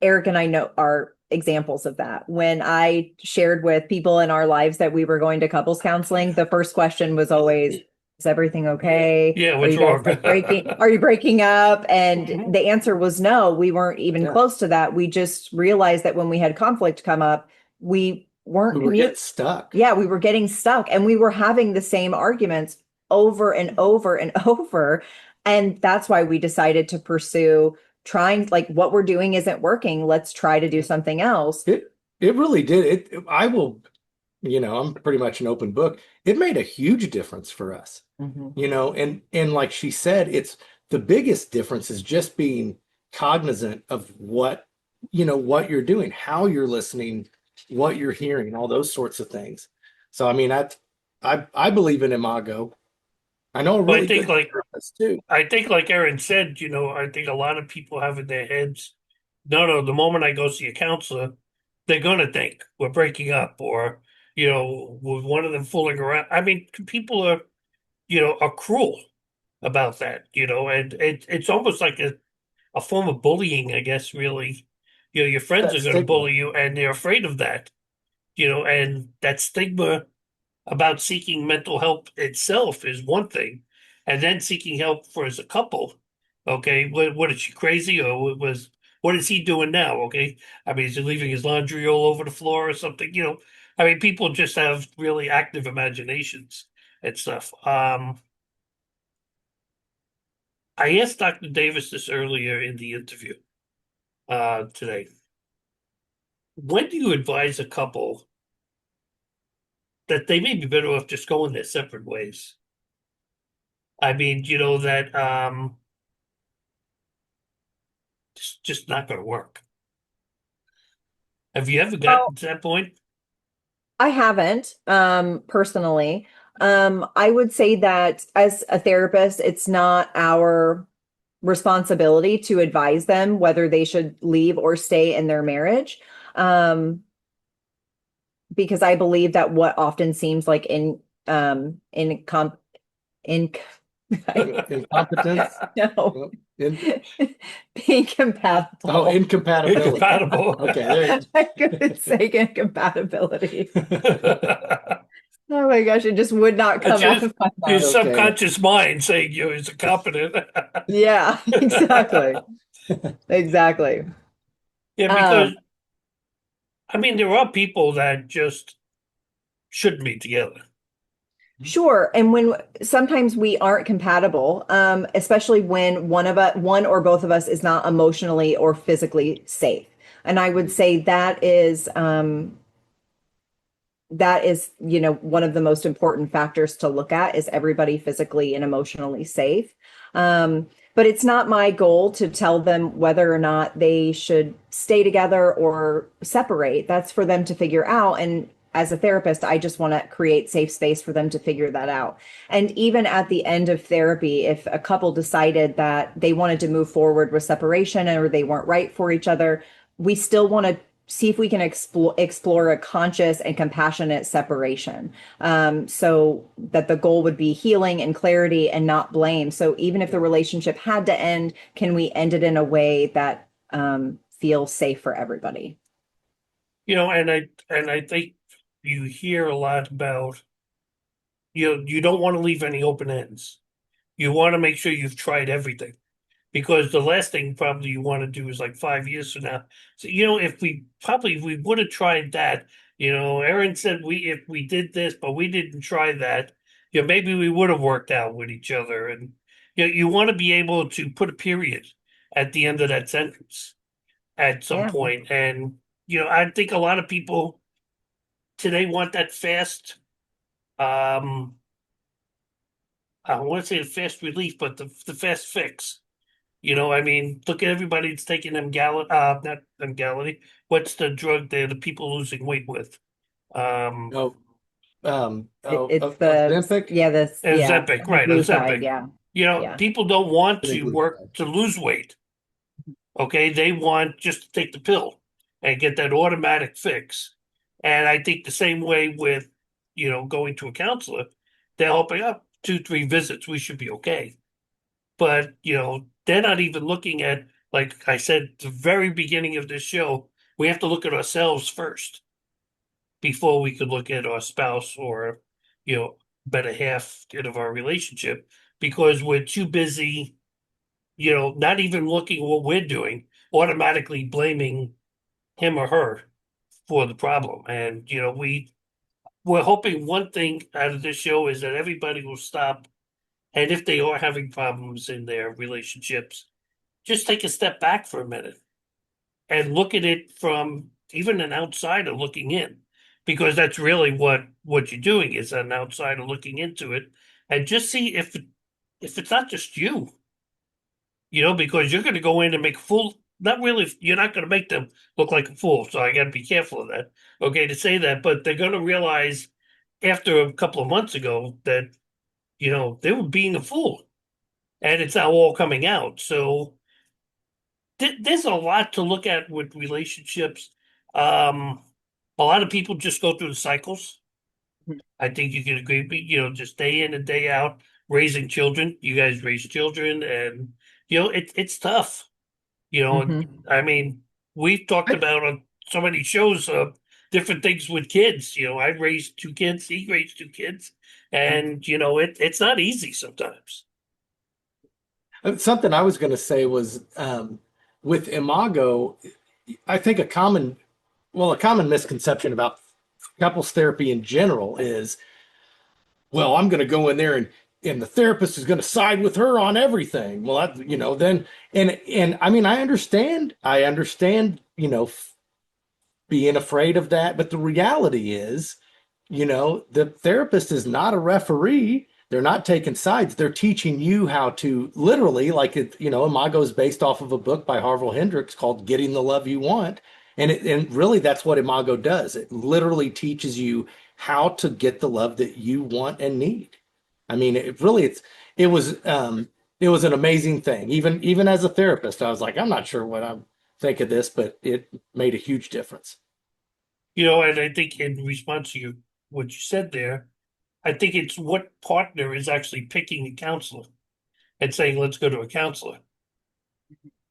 and I know are examples of that. When I shared with people in our lives that we were going to couples counseling, the first question was always, is everything okay? Yeah, Are what's you guys wrong? like breaking? Are you breaking up? And Mhm. the answer was no, we weren't even Yeah. close to that. We just realized that when we had conflict come up, we weren't We were getting stuck. yeah, we were getting stuck and we were having the same arguments over and over and over. And that's why we decided to pursue trying, like, what we're doing isn't working. Let's try to do something else. It really did. I will, I'm pretty much an open book. It made a huge difference for us. Mhm. And like she said, it's the biggest difference is just being cognizant of what you're doing, how you're listening, what you're hearing, all those sorts of things. So I mean, I believe in Imago. I know a But I really think good like therapist too. I think like Aaron said, I think a lot of people have in their heads, no, the moment I go see a counselor, they're gonna think we're breaking up or, with one of them fooling around. I mean, people are cruel about that, and it's almost like a form of bullying, I guess, really. Your friends That are gonna stigma. bully you and they're afraid of that, and that stigma about seeking mental help itself is one thing, and then seeking help for as a couple. Okay, what is she crazy or what is he doing now? Okay, I mean, is he leaving his laundry all over the floor or something? I mean, people just have really active imaginations and stuff. I asked Dr. Davis this earlier in the interview today. When do you advise a couple that they may be better off just going their separate ways. I mean, that just not going to work. Have you ever gotten to that point? I haven't, personally. I would say that as a therapist, it's not our responsibility to advise them whether they should leave or stay in their marriage. Because I believe that what often seems like in Incompetence? no, In- being compatible. oh, incompatibility. Incompatible. Okay, there. I couldn't say incompatibility. Oh my gosh, it just would not come out of my Your mouth. subconscious mind saying you're incompetent. Yeah, exactly. Exactly. Yeah, because I mean, there are people that just shouldn't be together. Sure. And when sometimes we aren't compatible, especially when one or both of us is not emotionally or physically safe. And I would say that is, one of the most important factors to look at is everybody physically and emotionally safe. But it's not my goal to tell them whether or not they should stay together or separate. That's for them to figure out. And as a therapist, I just want to create safe space for them to figure that out. And even at the end of therapy, if a couple decided that they wanted to move forward with separation or they weren't right for each other, we still want to see if we can explore a conscious and compassionate separation, so that the goal would be healing and clarity and not blame. So even if the relationship had to end, can we end it in a way that feels safe for everybody? And I think you hear a lot about you don't want to leave any open ends. You want to make sure you've tried everything. Because the last thing probably you want to do is like 5 years from now. So, if we would have tried that, Erin said if we did this, but we didn't try that, maybe we would have worked out with each other. And you want to be able to put a period at the end of that sentence at some point. And, I think a lot of people today want that fast, I want to say the fast relief, but the fast fix. I mean, look at everybody that's taking not Emgality. What's the drug the people losing weight with? Oh, It's the Ozempic? Ozempic, right? blue side, Ozempic. yeah. Yeah. People don't want I think to blue work side. to lose weight. Okay, they want just to take the pill and get that automatic fix. And I think the same way with, going to a counselor, they're hoping up 2-3 visits, we should be okay. But, they're not even looking at, like I said, at the very beginning of this show, we have to look at ourselves first before we could look at our spouse or, better half of our relationship, because we're too busy, not even looking at what we're doing, automatically blaming him or her for the problem. And, we're hoping one thing out of this show is that everybody will stop. And if they are having problems in their relationships, just take a step back for a minute and look at it from even an outsider looking in, because that's really what you're doing is an outsider looking into it, and just see if it's not just you, because you're going to go in and make a fool. Not really, you're not going to make them look like a fool. So I got to be careful of that. Okay, to say that, but they're going to realize after a couple of months ago that they were being a fool, and it's now all coming out. So there's a lot to look at with relationships. A lot of people just go through the cycles. I think you can agree, just day in and day out, raising children. You guys raise children, and it's tough. I mean, we've talked about on so many shows different things with kids. I raised 2 kids, he raised 2 kids, and it's not easy sometimes. Something I was going to say was with Imago, I think a common misconception about couples therapy in general is, well, I'm going to go in there and the therapist is going to side with her on everything. Well, then, and I mean, I understand, being afraid of that, but the reality is The therapist is not a referee. They're not taking sides. They're teaching you how to literally, like Imago is based off of a book by Harville Hendricks called Getting the Love You Want. And really that's what Imago does. It literally teaches you how to get the love that you want and need. I mean, it was an amazing thing. Even as a therapist, I was like, I'm not sure what I think of this, but it made a huge difference. And I think in response to what you said there, I think it's what partner is actually picking a counselor and saying, let's go to a counselor.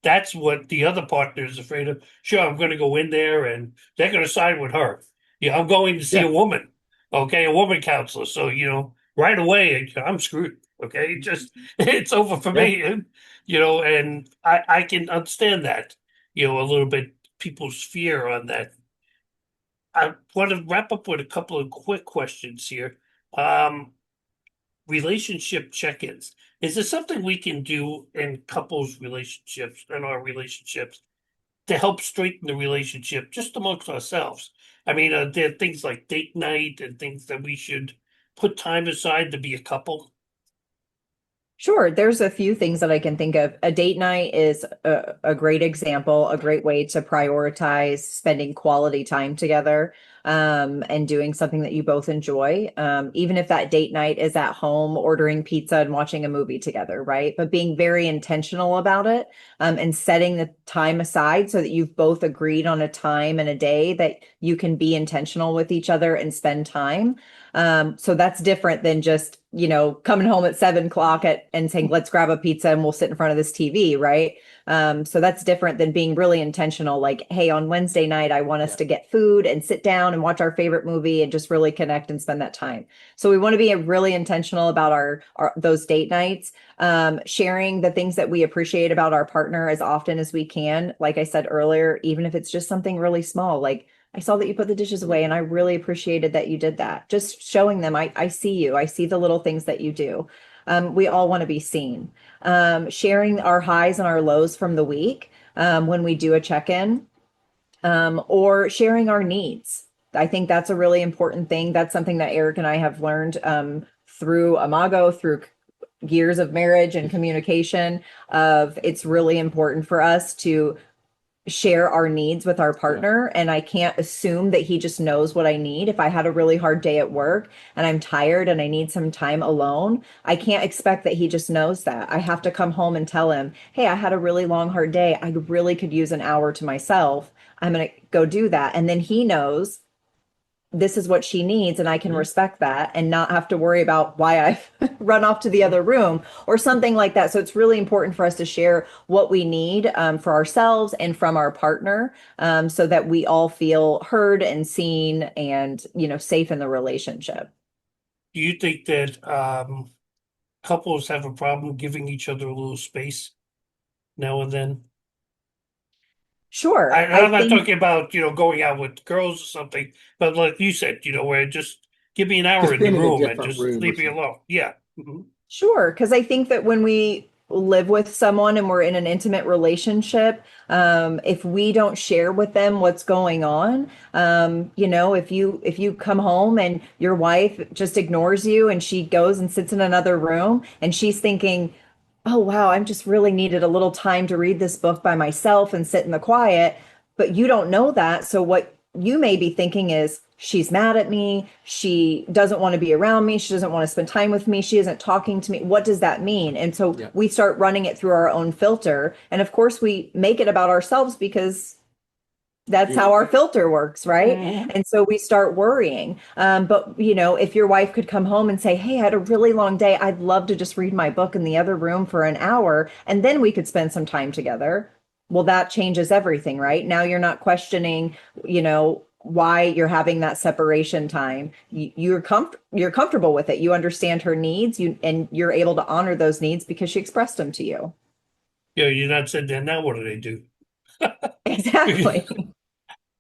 That's what the other partner is afraid of. Sure, I'm going to go in there and they're going to side with her. Yeah, I'm going to see a woman. Okay, a woman counselor. So, right away, I'm screwed. Okay, it's over for me. And I can understand that, a little bit people's fear on that. I want to wrap up with a couple of quick questions here. Um, Relationship check-ins. Is there something we can do in couples relationships and our relationships to help straighten the relationship just amongst ourselves? I mean, there are things like date night and things that we should put time aside to be a couple. Sure. There's a few things that I can think of. A date night is a great example, a great way to prioritize spending quality time together, and doing something that you both enjoy. Even if that date night is at home, ordering pizza and watching a movie together, right? But being very intentional about it, and setting the time aside so that you've both agreed on a time and a day that you can be intentional with each other and spend time. So that's different than just, coming home at 7 o'clock and saying, let's grab a pizza and we'll sit in front of this TV, right? So that's different than being really intentional. Like, hey, on Wednesday night, I want us to get food and sit down and watch our favorite movie and just really connect and spend that time. So we want to be really intentional about our those date nights, sharing the things that we appreciate about our partner as often as we can. Like I said earlier, even if it's just something really small, like, I saw that you put the dishes away and I really appreciated that you did that. Just showing them, I see you. I see the little things that you do. We all want to be seen. Sharing our highs and our lows from the week, when we do a check-in, or sharing our needs. I think that's a really important thing. That's something that Eric and I have learned, through Imago, through years of marriage and communication, of it's really important for us to share our needs with our partner. And I can't assume that he just knows what I need. If I had a really hard day at work and I'm tired and I need some time alone, I can't expect that he just knows that. I have to come home and tell him, hey, I had a really long, hard day. I really could use an hour to myself. I'm going to go do that. And then he knows this is what she needs, and I can respect that and not have to worry about why I've run off to the other room or something like that. So it's really important for us to share what we need, for ourselves and from our partner, so that we all feel heard and seen and, safe in the relationship. Do you think that couples have a problem giving each other a little space now and then? Sure. I'm not talking about, going out with girls or something, but like you said, where just give me an hour Just in the being in a room and different just room or leave me something. alone. Yeah. Mhm. Sure, because I think that when we live with someone and we're in an intimate relationship, if we don't share with them what's going on, if you come home and your wife just ignores you and she goes and sits in another room and she's thinking, oh wow, I'm just really needed a little time to read this book by myself and sit in the quiet, but you don't know that. So what you may be thinking is, she's mad at me, she doesn't want to be around me, she doesn't want to spend time with me, she isn't talking to me. What does that mean? And so Yeah. we start running it through our own filter, and of course we make it about ourselves because that's how our filter works, right? And so we start worrying. But if your wife could come home and say, hey, I had a really long day, I'd love to just read my book in the other room for an hour, and then we could spend some time together. Well, that changes everything, right? Now you're not questioning, why you're having that separation time. You're comfortable with it. You understand her needs, and you're able to honor those needs because she expressed them to you. Yeah, you're not sitting there, now what do they do? Exactly.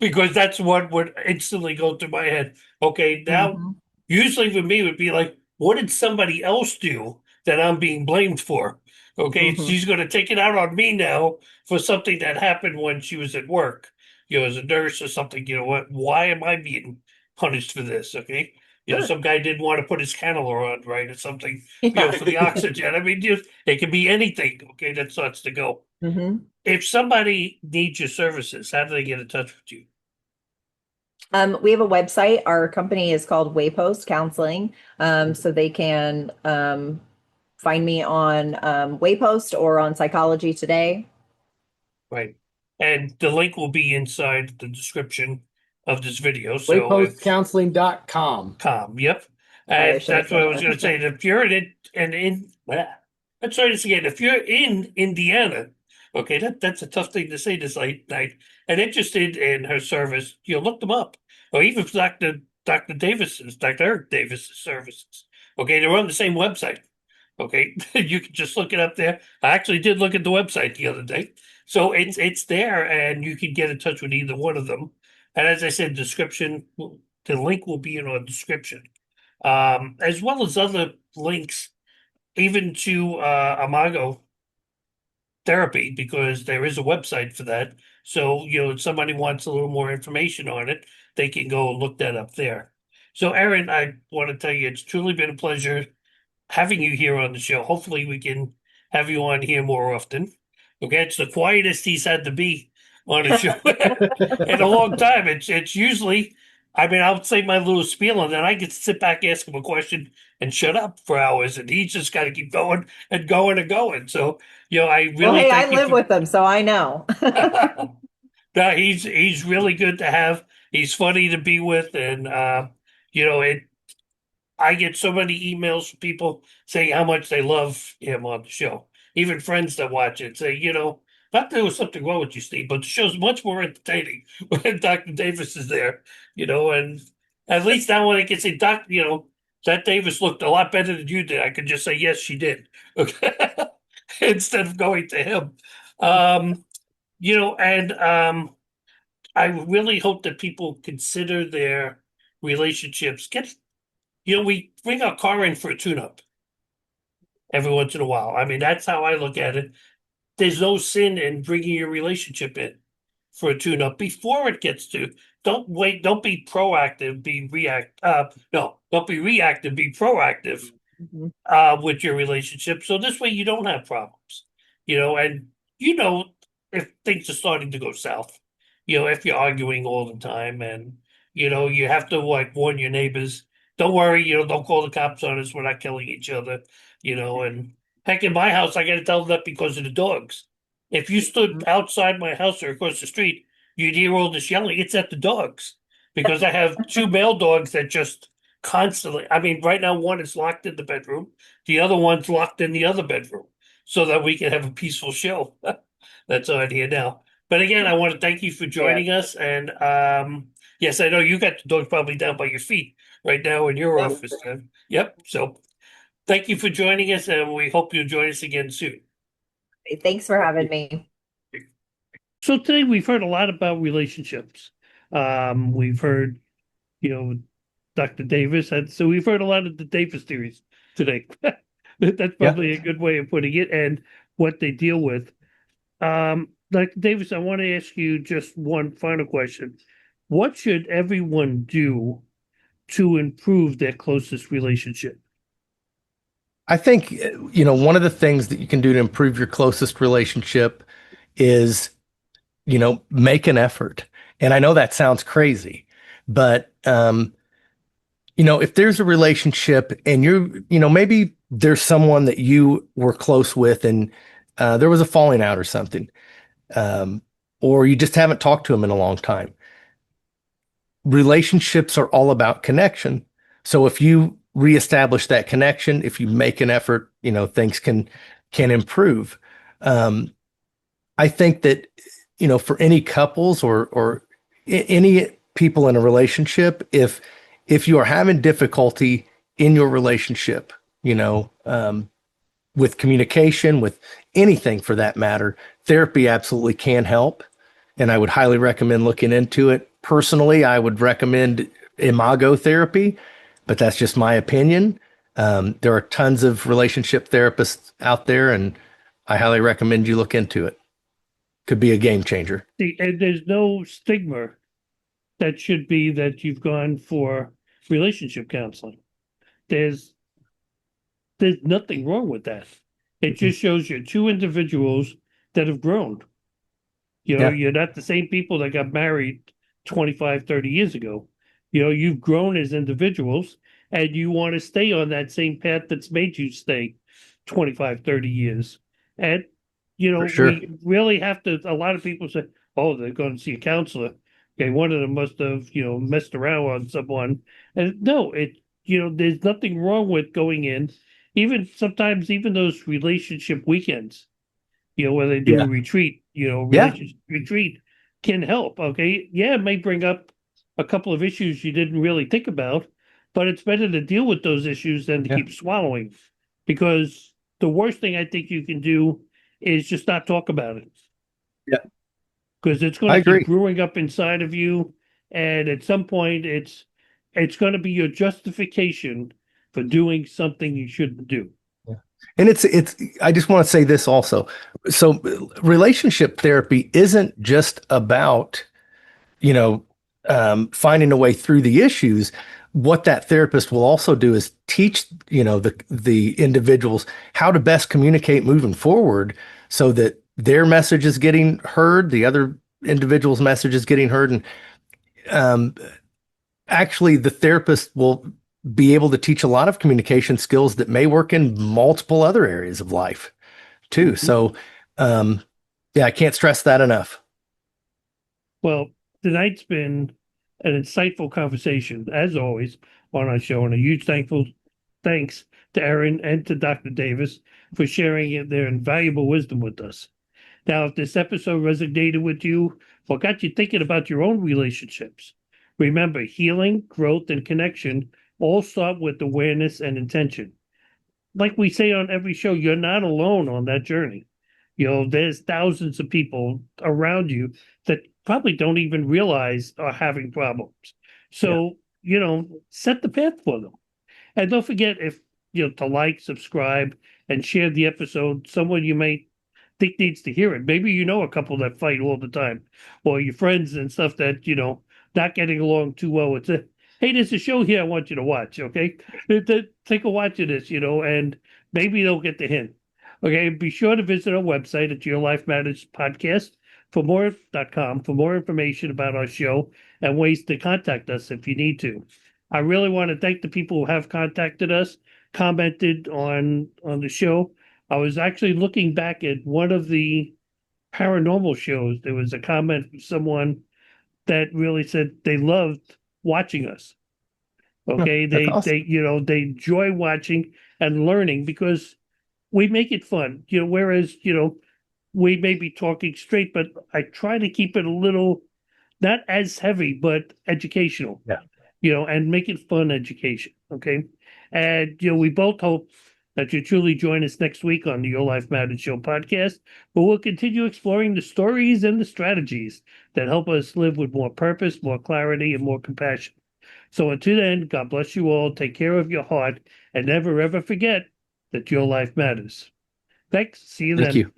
Because that's what would instantly go through my head. Okay, now, Mhm. usually for me it would be like, what did somebody else do that I'm being blamed for? Okay, Mhm. she's going to take it out on me now for something that happened when she was at work, as a nurse or something. You know what? Why am I being punished for this? Okay, know, Sure. some guy didn't want to put his cannula on, right, or something, Yeah. for the oxygen. I mean, just it could be anything. Okay, that starts to go. Mhm. If somebody needs your services, how do they get in touch with you? We have a website. Our company is called Waypost Counseling. So they can find me on Waypost or on Psychology Today. Right. And the link will be inside the description of this video. So if Waypostcounseling.com. yep. Sorry, I And should have that's what said I was going to say. that. If you're in it and in, let's try this again. If you're in Indiana, okay, that's a tough thing to say this late night, and interested in her service, you look them up, or even if Dr. Davis's, Dr. Eric Davis's services. Okay, they're on the same website. Okay, you can just look it up there. I actually did look at the website the other day, so it's there, and you can get in touch with either one of them. And as I said, the link will be in our description, as well as other links, even to Imago therapy, because there is a website for that. So, if somebody wants a little more information on it, they can go look that up there. So, Erin, I want to tell you, it's truly been a pleasure having you here on the show. Hopefully, we can have you on here more often. Okay, it's the quietest he's had to be on a show in a long time. It's usually, I mean, I'll say my little spiel and then I get to sit back, ask him a question, and shut up for hours, and he's just got to keep going and going and going. So, I Well, really hey, I thank you live with them, so I know. no, he's really good to have. He's funny to be with, and it I get so many emails from people saying how much they love him on the show. Even friends that watch it say, not that there was something wrong with you, Steve, but the show's much more entertaining when Dr. Davis is there, and at least now when I can say, that Davis looked a lot better than you did, I can just say, yes, she did. Okay. Instead of going to him. And I really hope that people consider their relationships. We bring our car in for a tune-up every once in a while. I mean, that's how I look at it. There's no sin in bringing your relationship in for a tune-up before it gets to. Don't wait. Don't be proactive. Be react. No, don't be reactive. Be proactive Mhm. with your relationship. So this way you don't have problems. And if things are starting to go south. If you're arguing all the time, and you have to like warn your neighbors. Don't worry. Don't call the cops on us. We're not killing each other. And heck, in my house, I got to tell them that because of the dogs. If you stood outside my house or across the street, you'd hear all this yelling. It's at the dogs because I have two male dogs that just constantly. I mean, right now one is locked in the bedroom, the other one's locked in the other bedroom, so that we can have a peaceful show. That's on here now. But again, I want to thank you for joining us. And yes, I know you got the dog probably down by your feet right now in your Yep. office. Yep. So thank you for joining us, and we hope you'll join us again soon. Thanks for having me. So today we've heard a lot about relationships. We've heard, Dr. Davis, and so we've heard a lot of the Davis theories today. That's probably a good way of putting it, and what they deal with. Dr. Davis, I want to ask you just one final question. What should everyone do to improve their closest relationship? I think, one of the things that you can do to improve your closest relationship is, make an effort. And I know that sounds crazy, but, if there's a relationship and maybe there's someone that you were close with and there was a falling out or something, or you just haven't talked to them in a long time. Relationships are all about connection. So if you reestablish that connection, if you make an effort, things can improve. I think that, for any couples or any people in a relationship, if you are having difficulty in your relationship, with communication, with anything for that matter, therapy absolutely can help. And I would highly recommend looking into it. Personally, I would recommend Imago therapy, but that's just my opinion. There are tons of relationship therapists out there, and I highly recommend you look into it. Could be a game changer. And there's no stigma that should be that you've gone for relationship counseling. There's nothing wrong with that. It just shows you're two individuals that have grown. Yeah. You're not the same people that got married 25, 30 years ago. You've grown as individuals, and you want to stay on that same path that's made you stay 25, 30 years. And, For sure. we really have to, a lot of people say, oh, they're going to see a counselor. Okay, one of them must have, messed around on someone. And no, there's nothing wrong with going in, even sometimes, even those relationship weekends, where they do Yeah. a retreat, Yeah. relationship retreat can help. Okay. Yeah, it may bring up a couple of issues you didn't really think about, but it's better to deal with those issues than to Yeah. keep swallowing, because the worst thing I think you can do is just not talk about it. Yeah. Because it's going I to agree. keep brewing up inside of you, and at some point it's going to be your justification for doing something you shouldn't do. And it's I just want to say this also. So relationship therapy isn't just about, finding a way through the issues. What that therapist will also do is teach, the individuals how to best communicate moving forward so that their message is getting heard, the other individual's message is getting heard. And actually the therapist will be able to teach a lot of communication skills that may work in multiple other areas of life too. So, yeah, I can't stress that enough. Well, tonight's been an insightful conversation, as always, on our show, and a huge thanks to Aaron and to Dr. Davis for sharing their invaluable wisdom with us. Now, if this episode resonated with you or got you thinking about your own relationships, remember, healing, growth, and connection all start with awareness and intention. Like we say on every show, you're not alone on that journey. There's thousands of people around you that probably don't even realize are having problems. So, set the path for them. And don't forget to like, subscribe, and share the episode. Someone you may think needs to hear it. Maybe you know a couple that fight all the time, or your friends and stuff that, not getting along too well. It's hey, there's a show here I want you to watch, okay? Take a watch of this, and maybe they'll get the hint. Okay, be sure to visit our website at Your Life Matters Podcast for more information about our show and ways to contact us if you need to. I really want to thank the people who have contacted us, commented on the show. I was actually looking back at one of the paranormal shows. There was a comment from someone that really said they loved watching us. Okay, Awesome. they enjoy watching and learning because we make it fun. Whereas we may be talking straight, but I try to keep it a little not as heavy, but educational. Yeah. And make it fun education. Okay, and we both hope that you truly join us next week on the Your Life Matters Show podcast, where we'll continue exploring the stories and the strategies that help us live with more purpose, more clarity, and more compassion. So until then, God bless you all. Take care of your heart, and never ever forget that your life matters. Thanks. See you then. Thank you.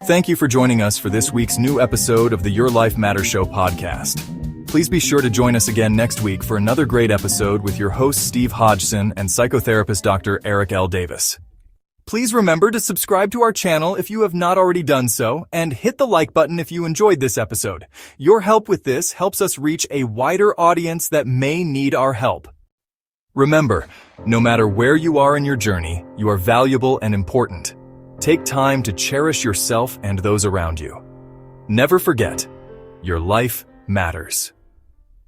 Thank you for joining us for this week's new episode of the Your Life Matters Show podcast. Please be sure to join us again next week for another great episode with your host Steve Hodgson and psychotherapist Dr. Eric L. Davis. Please remember to subscribe to our channel if you have not already done so, and hit the like button if you enjoyed this episode. Your help with this helps us reach a wider audience that may need our help. Remember, no matter where you are in your journey, you are valuable and important. Take time to cherish yourself and those around you. Never forget, your life matters.